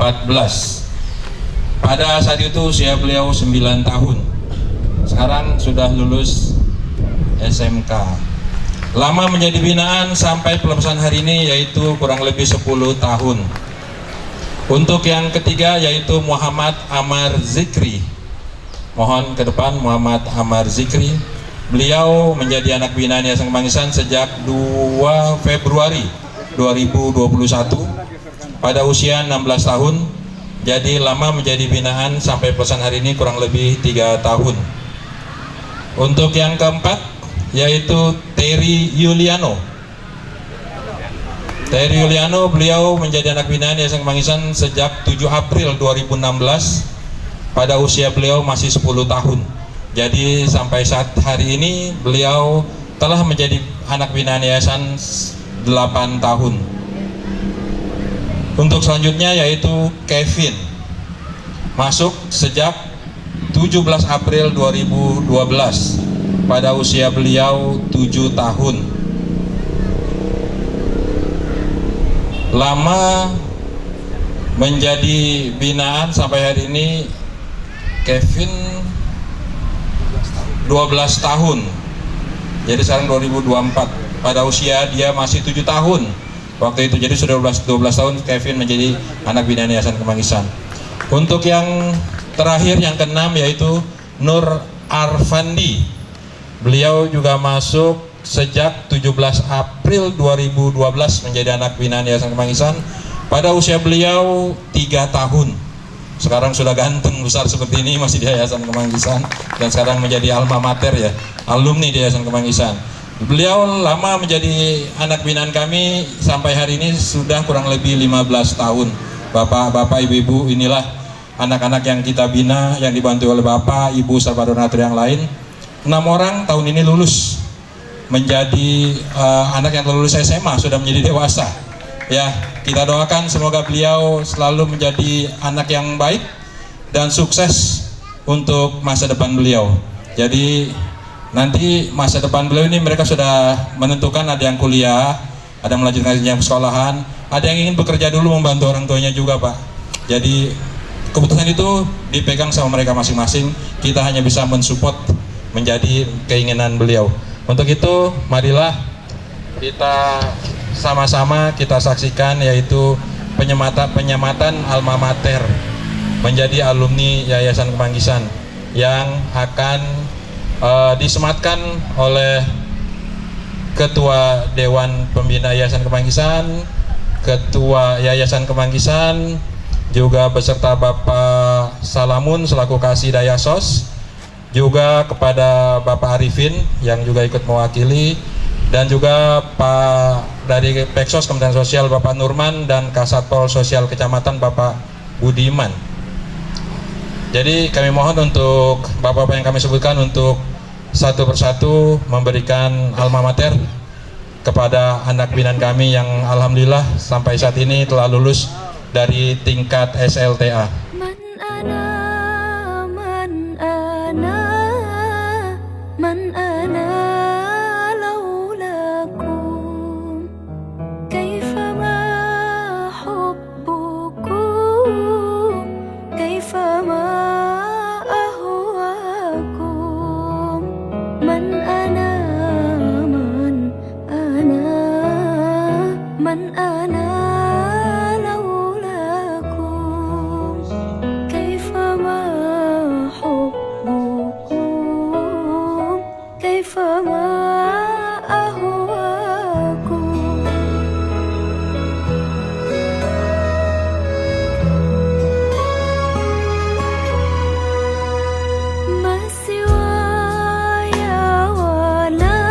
Pada saat itu usia beliau 9 tahun. Sekarang sudah lulus SMK. Lama menjadi binaan sampai pelepasan hari ini, yaitu kurang lebih 10 tahun. Untuk yang ketiga yaitu Muhammad Amar Zikri. Mohon ke depan Muhammad Amar Zikri. Beliau menjadi anak binaan Yayasan Kemanggisan sejak 2 Februari 2021 pada usia 16 tahun. Jadi lama menjadi binaan sampai pelepasan hari ini kurang lebih 3 tahun. Untuk yang keempat yaitu Terry Yuliano. Terry Yuliano, beliau menjadi anak binaan Yayasan Kemanggisan sejak 7 April 2016 pada usia beliau masih 10 tahun. Jadi sampai saat hari ini beliau telah menjadi anak binaan yayasan 8 tahun. Untuk selanjutnya yaitu Kevin, masuk sejak 17 April 2012 pada usia beliau 7 tahun. Lama menjadi binaan sampai hari ini Kevin 12 tahun. Jadi sekarang 2024, pada usia dia masih 7 tahun waktu itu. Jadi sudah 12 tahun Kevin menjadi anak binaan Yayasan Kemanggisan. Untuk yang terakhir, yang keenam, yaitu Nur Arfandi. Beliau juga masuk sejak 17 April 2012 menjadi anak binaan Yayasan Kemanggisan pada usia beliau 3 tahun. Sekarang sudah ganteng besar seperti ini, masih di Yayasan Kemanggisan, dan sekarang menjadi alma mater ya, alumni di Yayasan Kemanggisan. Beliau lama menjadi anak binaan kami, sampai hari ini sudah kurang lebih 15 tahun. Bapak-bapak, ibu-ibu, inilah anak-anak yang kita bina, yang dibantu oleh Bapak, Ibu, serta donatur yang lain. 6 orang tahun ini lulus menjadi anak yang lulus SMA, sudah menjadi dewasa. Ya, kita doakan semoga beliau selalu menjadi anak yang baik dan sukses untuk masa depan beliau. Jadi nanti masa depan beliau ini mereka sudah menentukan, ada yang kuliah, ada yang melanjutkan jenjang sekolahan, ada yang ingin bekerja dulu membantu orang tuanya juga, Pak. Jadi keputusan itu dipegang sama mereka masing-masing. Kita hanya bisa mensupport menjadi keinginan beliau. Untuk itu marilah kita sama-sama kita saksikan, yaitu penyematan alma mater menjadi alumni Yayasan Kemanggisan yang akan disematkan oleh Ketua Dewan Pembina Yayasan Kemanggisan, Ketua Yayasan Kemanggisan, juga beserta Bapak Salamun selaku Kasih Dayasos, juga kepada Bapak Arifin yang juga ikut mewakili, dan juga Pak dari Peksos Kementerian Sosial Bapak Nurman, dan Kasatpol Sosial Kecamatan Bapak Budiman. Jadi kami mohon untuk bapak-bapak yang kami sebutkan untuk satu persatu memberikan alma mater kepada anak binaan kami yang alhamdulillah sampai saat ini telah lulus dari tingkat SLTA. Man ana, man ana, man ana laulakum, kaifama hubbukum, kaifama ahwakum, man ana, man ana, man ana laulakum, kaifama hubbukum, kaifama ahwakum. ما سواي ولا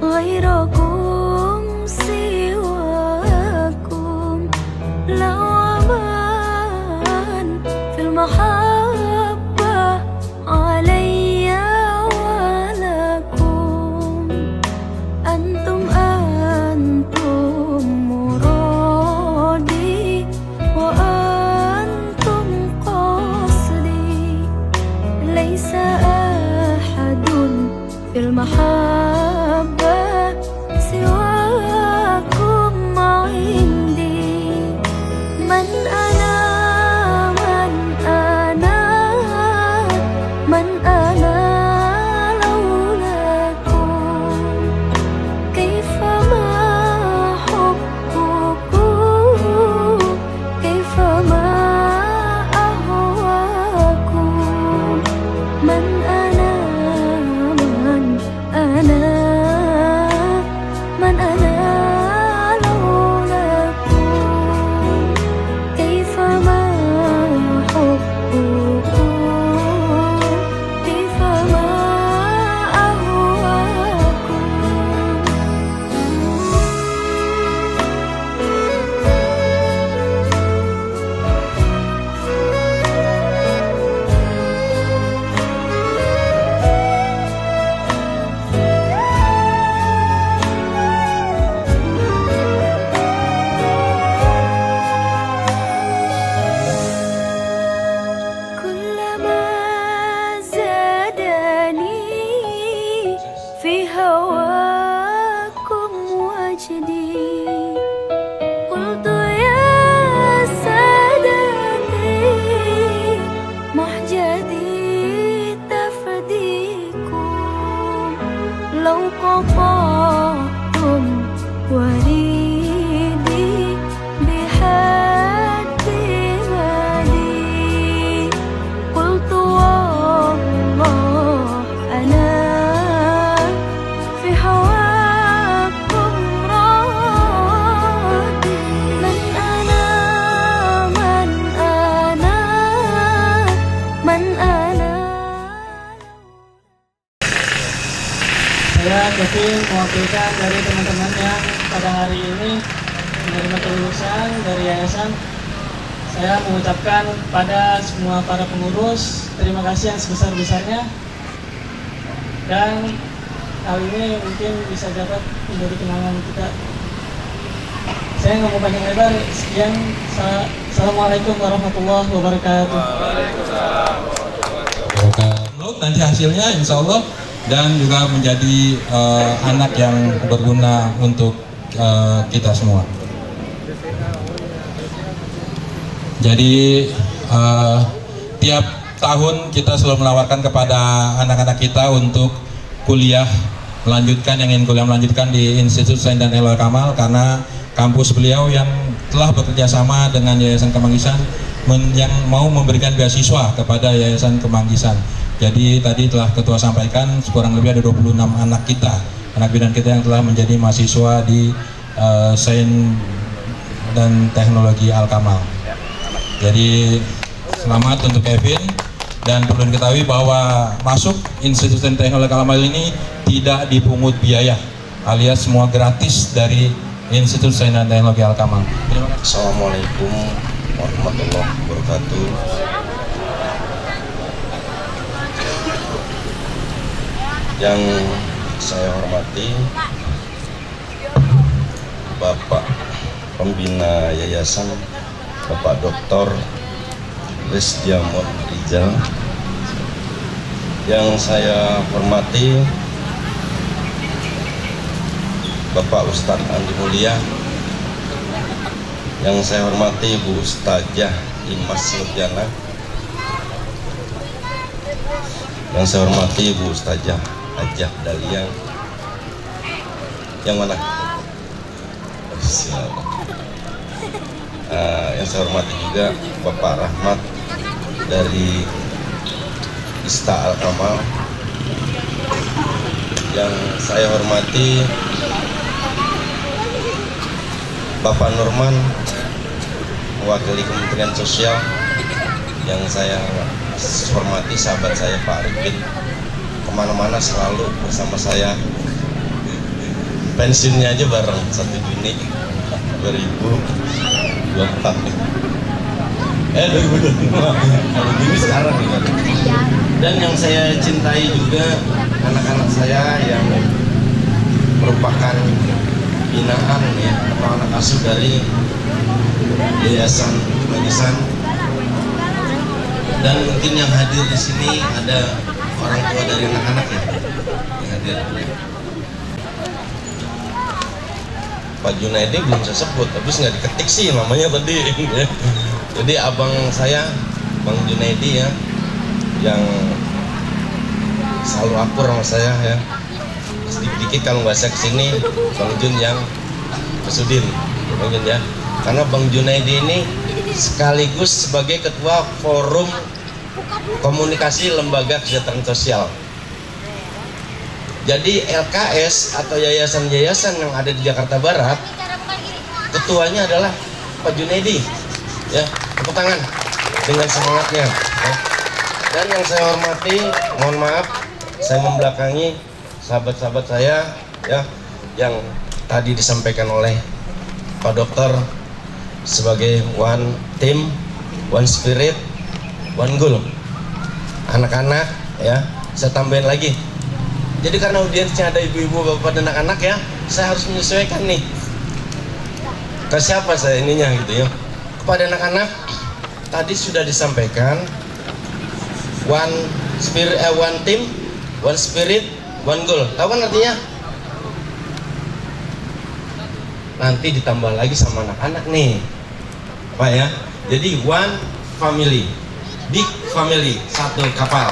غيركم سواكم، لا أمان في المحبة علي ولكم، أنتم مرادي وأنتم قصدي، ليس أحد في المحبة سواكم عندي. من أنا، من أنا، من أنا لولاكم، كيفما حبكم، كيفما أهواكم، من أنا، من أنا، من أنا لولاكم، كيفما حبكم، كيفما أهواكم. كلما زادني في هواكم وجدي، قلت يا سادتي محجتي تفديكم، لو قطعتم وريدي بحد مدي، قلت والله أنا في هواكم راضي. من أنا، من أنا، من أنا. Saya Kevin mewakilkan dari teman-teman yang pada hari ini menerima kelulusan dari yayasan. Saya mengucapkan pada semua para pengurus terima kasih yang sebesar-besarnya, dan hal ini mungkin bisa dapat menjadi kenangan kita. Saya nggak mau panjang lebar, sekian. Assalamualaikum warahmatullahi wabarakatuh. Nanti hasilnya insya Allah, dan juga menjadi anak yang berguna untuk kita semua. Jadi tiap tahun kita selalu menawarkan kepada anak-anak kita untuk kuliah melanjutkan, yang ingin kuliah melanjutkan di Institut Sains dan Teknologi Al-Kamal, karena kampus beliau yang telah bekerja sama dengan Yayasan Kemanggisan yang mau memberikan beasiswa kepada Yayasan Kemanggisan. Jadi tadi telah Ketua sampaikan kurang lebih ada 26 anak kita, anak bidan kita yang telah menjadi mahasiswa di Sains dan Teknologi Al-Kamal. Jadi selamat untuk Kevin, dan perlu diketahui bahwa masuk Institut Sains dan Teknologi Al-Kamal ini tidak dipungut biaya, alias semua gratis dari Institut Sains dan Teknologi Al-Kamal. Assalamualaikum warahmatullahi wabarakatuh. Yang saya hormati Bapak Pembina Yayasan, Bapak Dr. Resdiamon Rizal. Yang saya hormati Bapak Ustadz Andi Mulia. Yang saya hormati Bu Ustazah Imas Nurjana. Yang saya hormati Bu Ustazah Hajah Dahlia. Yang mana? Yang saya hormati juga Bapak Rahmat dari Ista Al-Kamal. Yang saya hormati Bapak Nurman mewakili Kementerian Sosial. Yang saya hormati sahabat saya Pak Arifin, kemana-mana selalu bersama saya. Pensiunnya aja bareng 1 Juni 2024. 2025 kalau gini sekarang ya. Dan yang saya cintai juga anak-anak saya yang merupakan binaan ya, atau anak asuh dari Yayasan Kemanggisan. Dan mungkin yang hadir di sini ada orang tua dari anak-anak ya yang hadir. Pak Junaidi belum saya sebut, habis nggak diketik sih namanya tadi ya. Jadi abang saya, Bang Junaidi ya, yang selalu akur sama saya ya. Sedikit-dikit kalau nggak saya kesini, Bang Jun yang kesudin, Bang Jun ya. Karena Bang Junaidi ini sekaligus sebagai ketua forum komunikasi lembaga kesejahteraan sosial. Jadi LKS atau yayasan-yayasan yang ada di Jakarta Barat, ketuanya adalah Pak Junaidi. Ya, tepuk tangan dengan semangatnya. Ya. Dan yang saya hormati, mohon maaf, saya membelakangi sahabat-sahabat saya ya, yang tadi disampaikan oleh Pak Dokter sebagai one team, one spirit, one goal. Anak-anak ya, saya tambahin lagi. Jadi karena audiensnya ada ibu-ibu, bapak dan anak-anak ya, saya harus menyesuaikan nih. Ke siapa saya ininya gitu ya. Kepada anak-anak tadi sudah disampaikan one spirit, one team, one spirit, one goal. Tahu kan artinya? Nanti ditambah lagi sama anak-anak nih, Pak ya. Jadi one family, big family, satu kapal.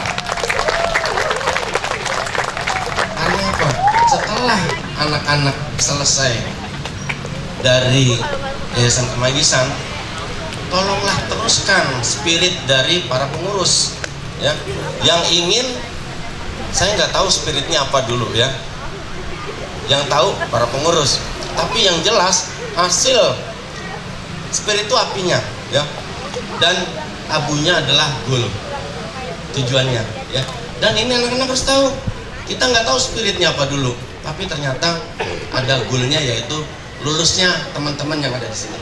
Karena apa? Setelah anak-anak selesai dari Yayasan Kemanggisan, tolonglah teruskan spirit dari para pengurus ya, yang ingin, saya nggak tahu spiritnya apa dulu ya, yang tahu para pengurus, tapi yang jelas hasil spirit itu apinya ya, dan abunya adalah goal, tujuannya ya. Dan ini anak-anak harus tahu Kita nggak tahu spiritnya apa dulu, tapi ternyata ada goalnya, yaitu lulusnya teman-teman yang ada di sini.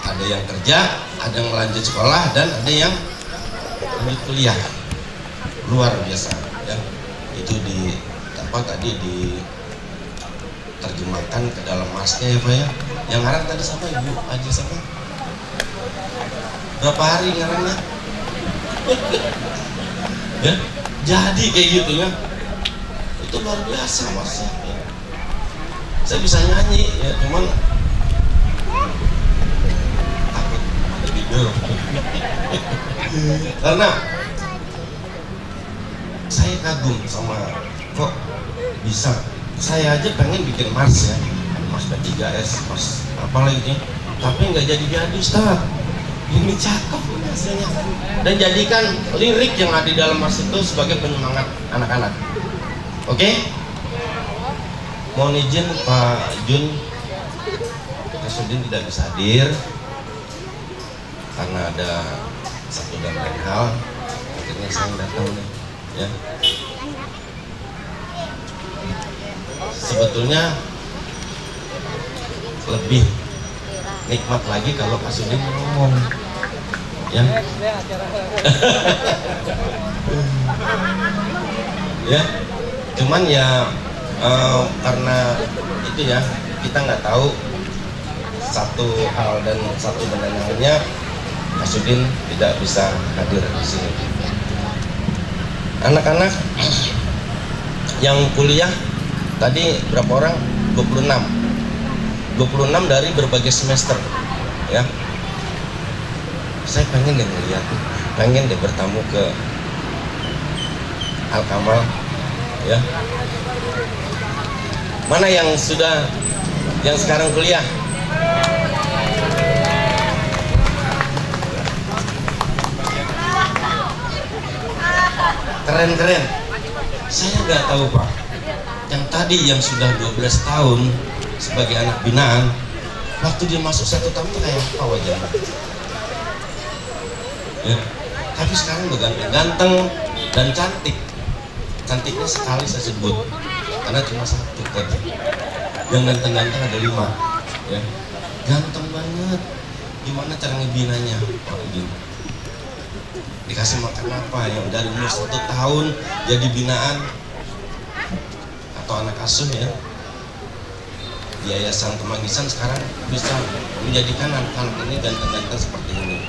Ada yang kerja, ada yang lanjut sekolah, dan ada yang lanjut kuliah. Luar biasa ya. Itu diterjemahkan ke dalam marsnya ya Pak ya. Yang ngarang tadi siapa, Ibu Haji siapa? Berapa hari ngarangnya? Ya, jadi kayak gitu ya. Itu luar biasa marsnya ya. Saya bisa nyanyi ya, cuman takut ada video. Karena saya kagum sama kok bisa. Saya aja pengen bikin mars ya, mars P3S, mars apa lagi, tapi nggak jadi Ustaz. Ini cakep hasilnya. Dan jadikan lirik yang ada di dalam mars itu sebagai penyemangat anak-anak. Oke? Mohon izin Pak Jun Kasudin tidak bisa hadir karena ada satu dan lain hal. Akhirnya saya datang nih ya. Sebetulnya lebih nikmat lagi kalau Kasudin ngomong ya. Ya, cuman ya karena itu ya, kita nggak tahu satu hal dan satu dan lainnya, Kasudin tidak bisa hadir di sini. Anak-anak yang kuliah tadi berapa orang? 26 dari berbagai semester ya. Saya pengen deh ngeliat, pengen deh bertamu ke Al-Kamal ya. Mana yang sekarang kuliah? Keren. Saya nggak tahu Pak. Yang tadi yang sudah 12 tahun sebagai anak binaan, waktu dia masuk 1 tahun tuh kayak apa wajahnya? Ya. Tapi sekarang udah ganteng dan cantik. Cantiknya sekali saya sebut, karena cuma 1 tadi. Yang ganteng-ganteng ada 5 ya. Ganteng banget. Gimana cara ngebinanya Pak Udin? Dikasih makan apa ya? Dari umur 1 tahun jadi binaan atau anak asuh ya. Di Yayasan Kemanggisan sekarang bisa menjadikan anak-anak ini ganteng-ganteng seperti ini.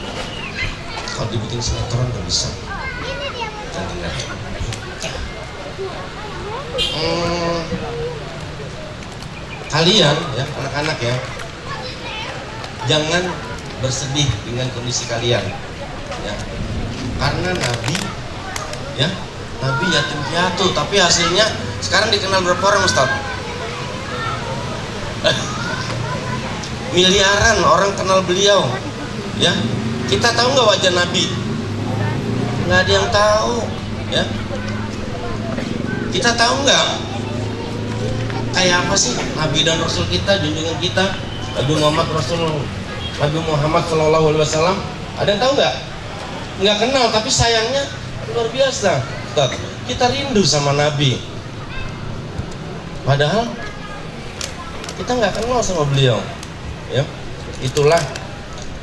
Kalau dibikin sinetron udah bisa. Ganteng-ganteng. Kalian ya, anak-anak ya, jangan bersedih dengan kondisi kalian ya. Karena Nabi ya, Nabi yatim piatu, tapi hasilnya sekarang dikenal berapa orang Ustaz? Miliaran orang kenal beliau ya. Kita tahu nggak wajah Nabi? Nggak ada yang tahu ya. Kita tahu nggak kayak apa sih Nabi dan Rasul kita, junjungan kita, Nabi Muhammad Shallallahu Alaihi Wasallam? Ada yang tahu nggak? Nggak kenal, tapi sayangnya luar biasa. Ustaz, kita rindu sama Nabi, padahal kita nggak kenal sama beliau ya. Itulah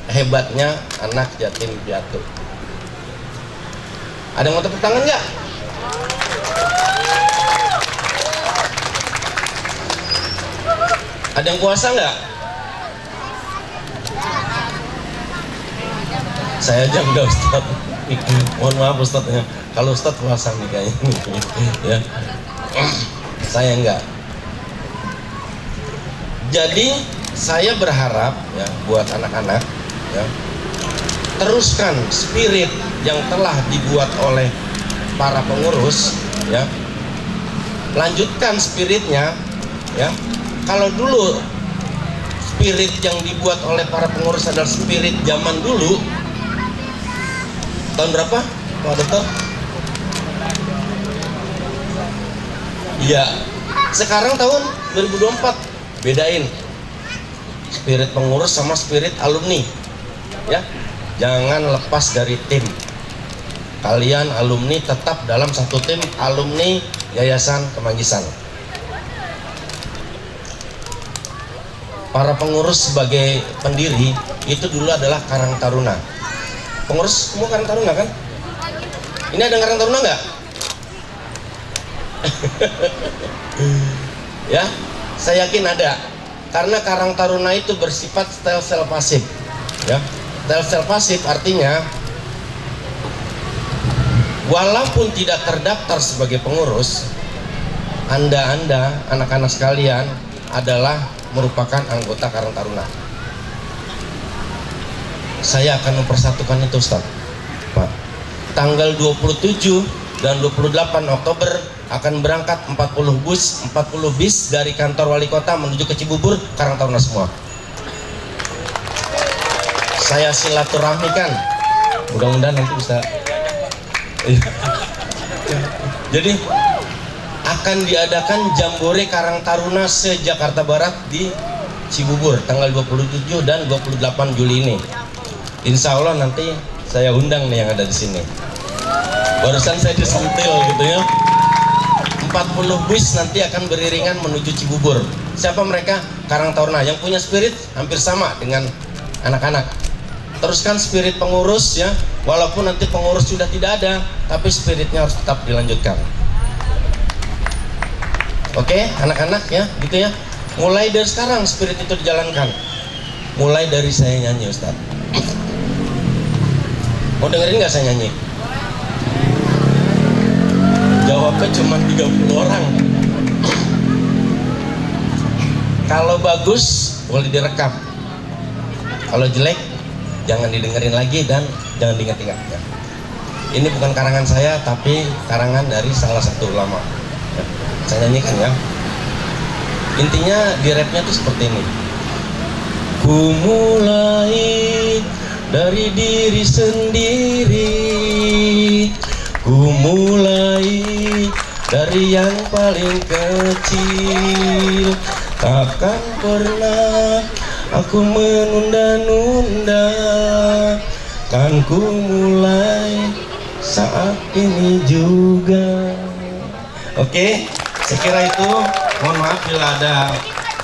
hebatnya anak yatim piatu. Ada yang mau tepuk tangan nggak? Ada yang puasa nggak? Saya aja enggak Ustaz. Mohon maaf Ustaz ya. Kalau Ustaz puasa nih kayaknya ya. Saya enggak. Jadi saya berharap ya buat anak-anak ya, teruskan spirit yang telah dibuat oleh para pengurus ya. Lanjutkan spiritnya ya. Kalau dulu spirit yang dibuat oleh para pengurus adalah spirit zaman dulu, tahun berapa Pak Dokter? Iya, sekarang tahun 2024. Bedain spirit pengurus sama spirit alumni ya. Jangan lepas dari tim, kalian alumni tetap dalam satu tim alumni Yayasan Kemanggisan. Para pengurus sebagai pendiri itu dulu adalah Karang Taruna. Pengurus semua Karang Taruna kan? Ini ada Karang Taruna nggak? Ya, saya yakin ada. Karena Karang Taruna itu bersifat sel-sel pasif. Ya, sel-sel pasif artinya walaupun tidak terdaftar sebagai pengurus, Anda anak-anak sekalian adalah merupakan anggota Karang Taruna. Saya akan mempersatukan itu, Ustaz. Pak, tanggal 27 dan 28 Oktober akan berangkat 40 bis dari kantor wali kota menuju ke Cibubur, Karang Taruna semua. Saya silaturahmikan, mudah-mudahan nanti bisa. Jadi akan diadakan Jambore Karang Taruna se-Jakarta Barat di Cibubur tanggal 27 dan 28 Juli ini. Insya Allah nanti saya undang nih yang ada di sini. Barusan saya disentil gitu ya. 40 bus nanti akan beriringan menuju Cibubur. Siapa mereka? Karang Taruna yang punya spirit hampir sama dengan anak-anak. Teruskan spirit pengurus ya. Walaupun nanti pengurus sudah tidak ada, tapi spiritnya harus tetap dilanjutkan. Oke, anak-anak ya, gitu ya. Mulai dari sekarang spirit itu dijalankan. Mulai dari saya nyanyi, Ustaz. Mau dengerin nggak saya nyanyi? Jawabnya cuma 30 orang. Kalau bagus boleh direkam. Kalau jelek jangan didengerin lagi dan jangan diingat-ingat ya. Ini bukan karangan saya tapi karangan dari salah satu ulama ya. Saya nyanyikan ya. Intinya di rapnya tuh seperti ini. Ku mulai dari diri sendiri, ku mulai dari yang paling kecil. Takkan pernah aku menunda-nunda, kan ku mulai saat ini juga. Oke, saya kira itu. Mohon maaf bila ada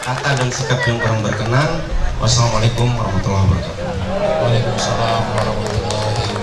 kata dan sikap yang kurang berkenan. Wassalamualaikum warahmatullahi wabarakatuh. Waalaikumsalam warahmatullahi wabarakatuh.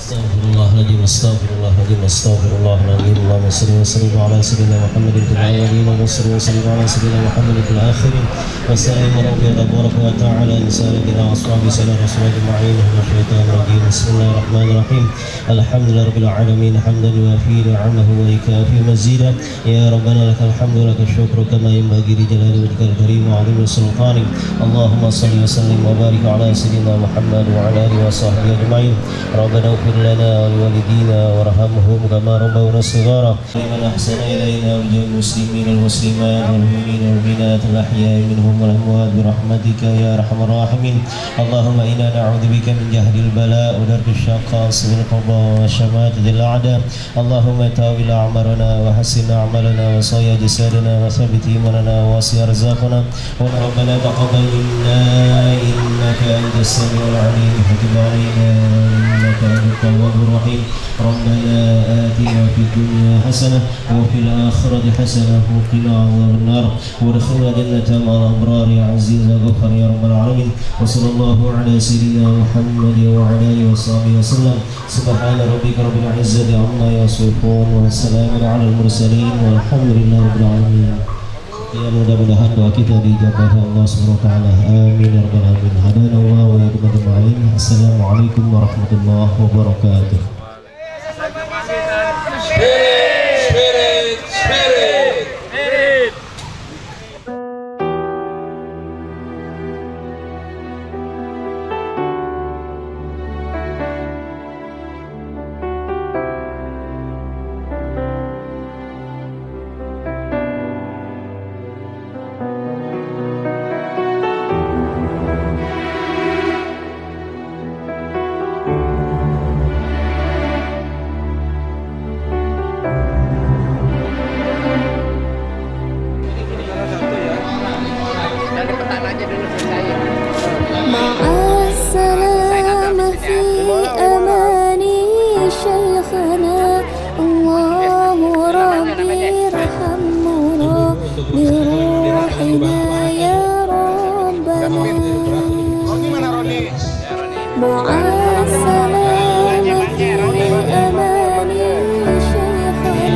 Astagfirullahaladzim, astagfirullahaladzim, astagfirullahaladzim. Allahumma salli wa sallim ala sayyidina Muhammadin fil awwalin wa salli wa sallim ala sayyidina Muhammadin fil akhirin. Wassalamu tabaraka wa ta'ala ala sayyidina wa ashabihi sallallahu alaihi wa sallam. Bismillahirrahmanirrahim. Alhamdulillahirabbil alamin hamdan yuafi ni'amahu wa yukafi mazidah. Ya rabbana lakal hamdu lakal syukru kama yanbaghi li jalali wajhikal karim wa 'azimi sultanik. Allahumma salli wa sallim wa barik ala sayyidina Muhammad wa ala alihi wa sahbihi ajma'in. Rabbana ighfir lana wa liwalidina warhamhum kama rabbawna shighara. Liman ahsana ilayna wa lil muslimina wal muslimat wal mu'minina wal mu'minat al ahya'i minhum wal amwat bi rahmatika ya arhamar rahimin. Allahumma inna na'udzubika min jahdil bala wa darkis syaqqa su'il qada wa syamatatil a'da. Allahumma tawil a'marana wa hassin a'malana wa sayyi jasadana wa thabbit imanana wa wasi' arzaqana wa rabbana taqabbal minna innaka antas samiul 'alim wa tub 'alaina innaka antat tawwabur rahim. Rabbana atina fid dunya hasanah wa fil akhirati hasanah wa qina 'adzaban nar wa adkhilna jannata ma'al abrar ya aziz ya ghaffar ya rabbal alamin. Wa sallallahu ala sayyidina Muhammad wa ala alihi wa sahbihi wasallam. Subhana rabbika rabbil izzati amma yasifun wa salamun alal mursalin walhamdulillahi rabbil alamin. Ya, mudah-mudahan doa kita dijabah Allah Subhanahu wa taala. Amin ya rabbal alamin. Hadanallah wa iyyakum ajma'in. Assalamualaikum warahmatullahi wabarakatuh. Spirit, spirit. بروحنا يا ربنا مع السلامة في أمان شيخنا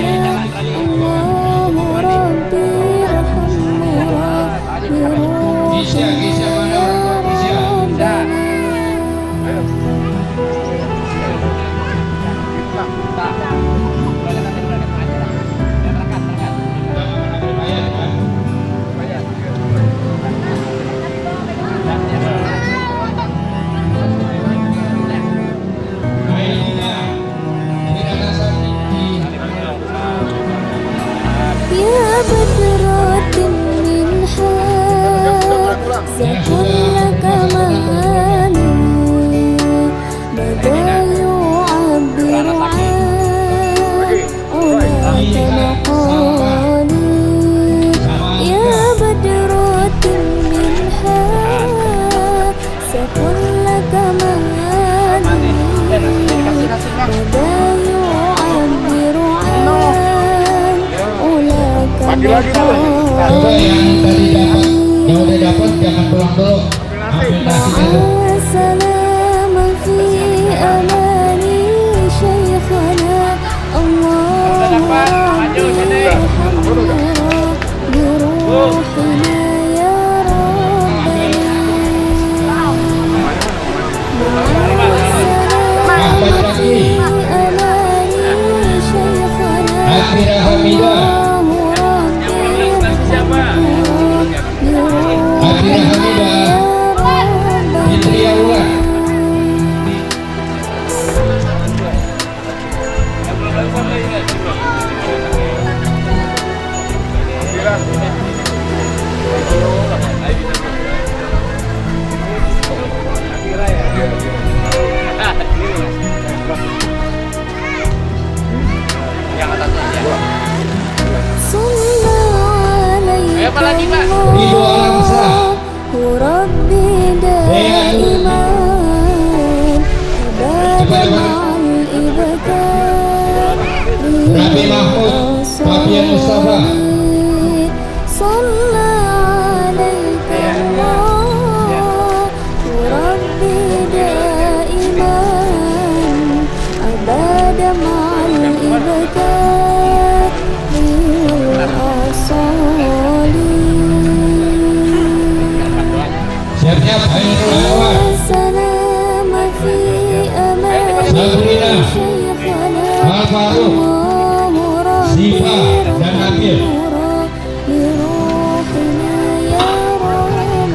الله ربي ارحمنا بروحنا يا يا بدرة منها كل كمالي بدا يعبر عن علاك مقالي يا بدرة منها كل كمالي بدا يعبر عن Coba yang tadi dapat, yang udah dapat jangan pulang dulu. Ambil nasinya dulu. سلاما في أمان شيخنا الله ربي ارحمنا بروحنا يا ربنا في أمان شيخنا Akhirah Hamidah, Akhirah Hamidah, Fitri Aula. Ridho Alamsah, ربي دائما أبدا مع الإبكار Rabi Mahmud, Fabian Mustafa, صلى عليك الله ربي دائما أبدا مع الإبكار siap-siap Ainul Anwar, السلام في أمان Sabrina, شيخنا Al Faruq, Siva dan Nabil. بروحنا يا ربنا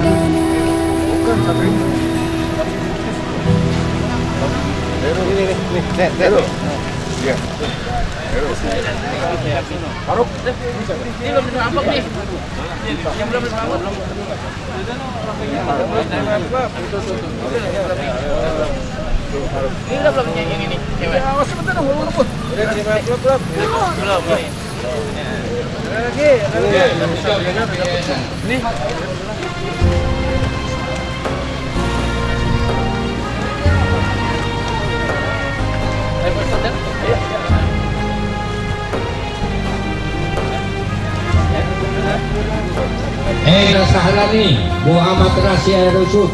Sahlani, Muhammad Rasya Rusuk,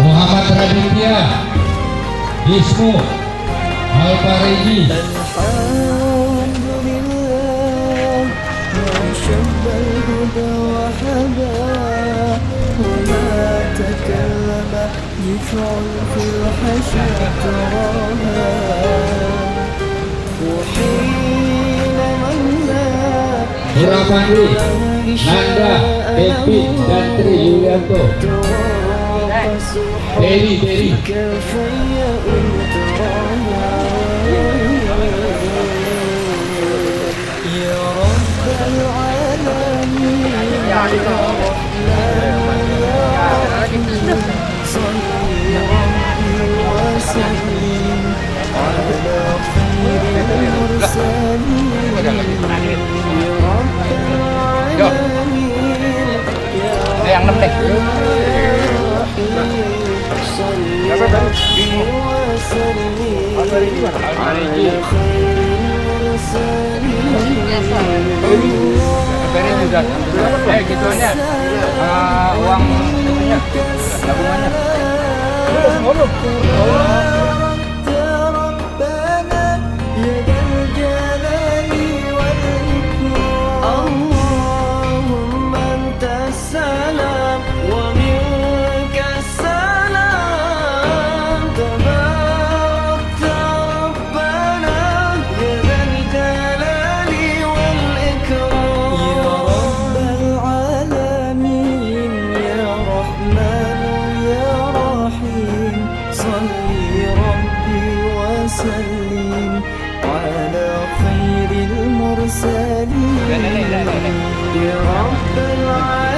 Muhammad Raditya, Ismu, Al-Fariji. الحمد لله ما شب الهدى وحدا وما تكلم يفعل في الحشا تراها وحين منا Suramandi, Nanda, Kevin, dan Tri Yulianto. Beri. كيف تراها يا رب العالمين يا رحمن صل ربي وسلم على خير المرسلين يا رب العالمين يا رحمن uang itunya, tabungannya. وسلم على خير المرسلين يا رب العالمين.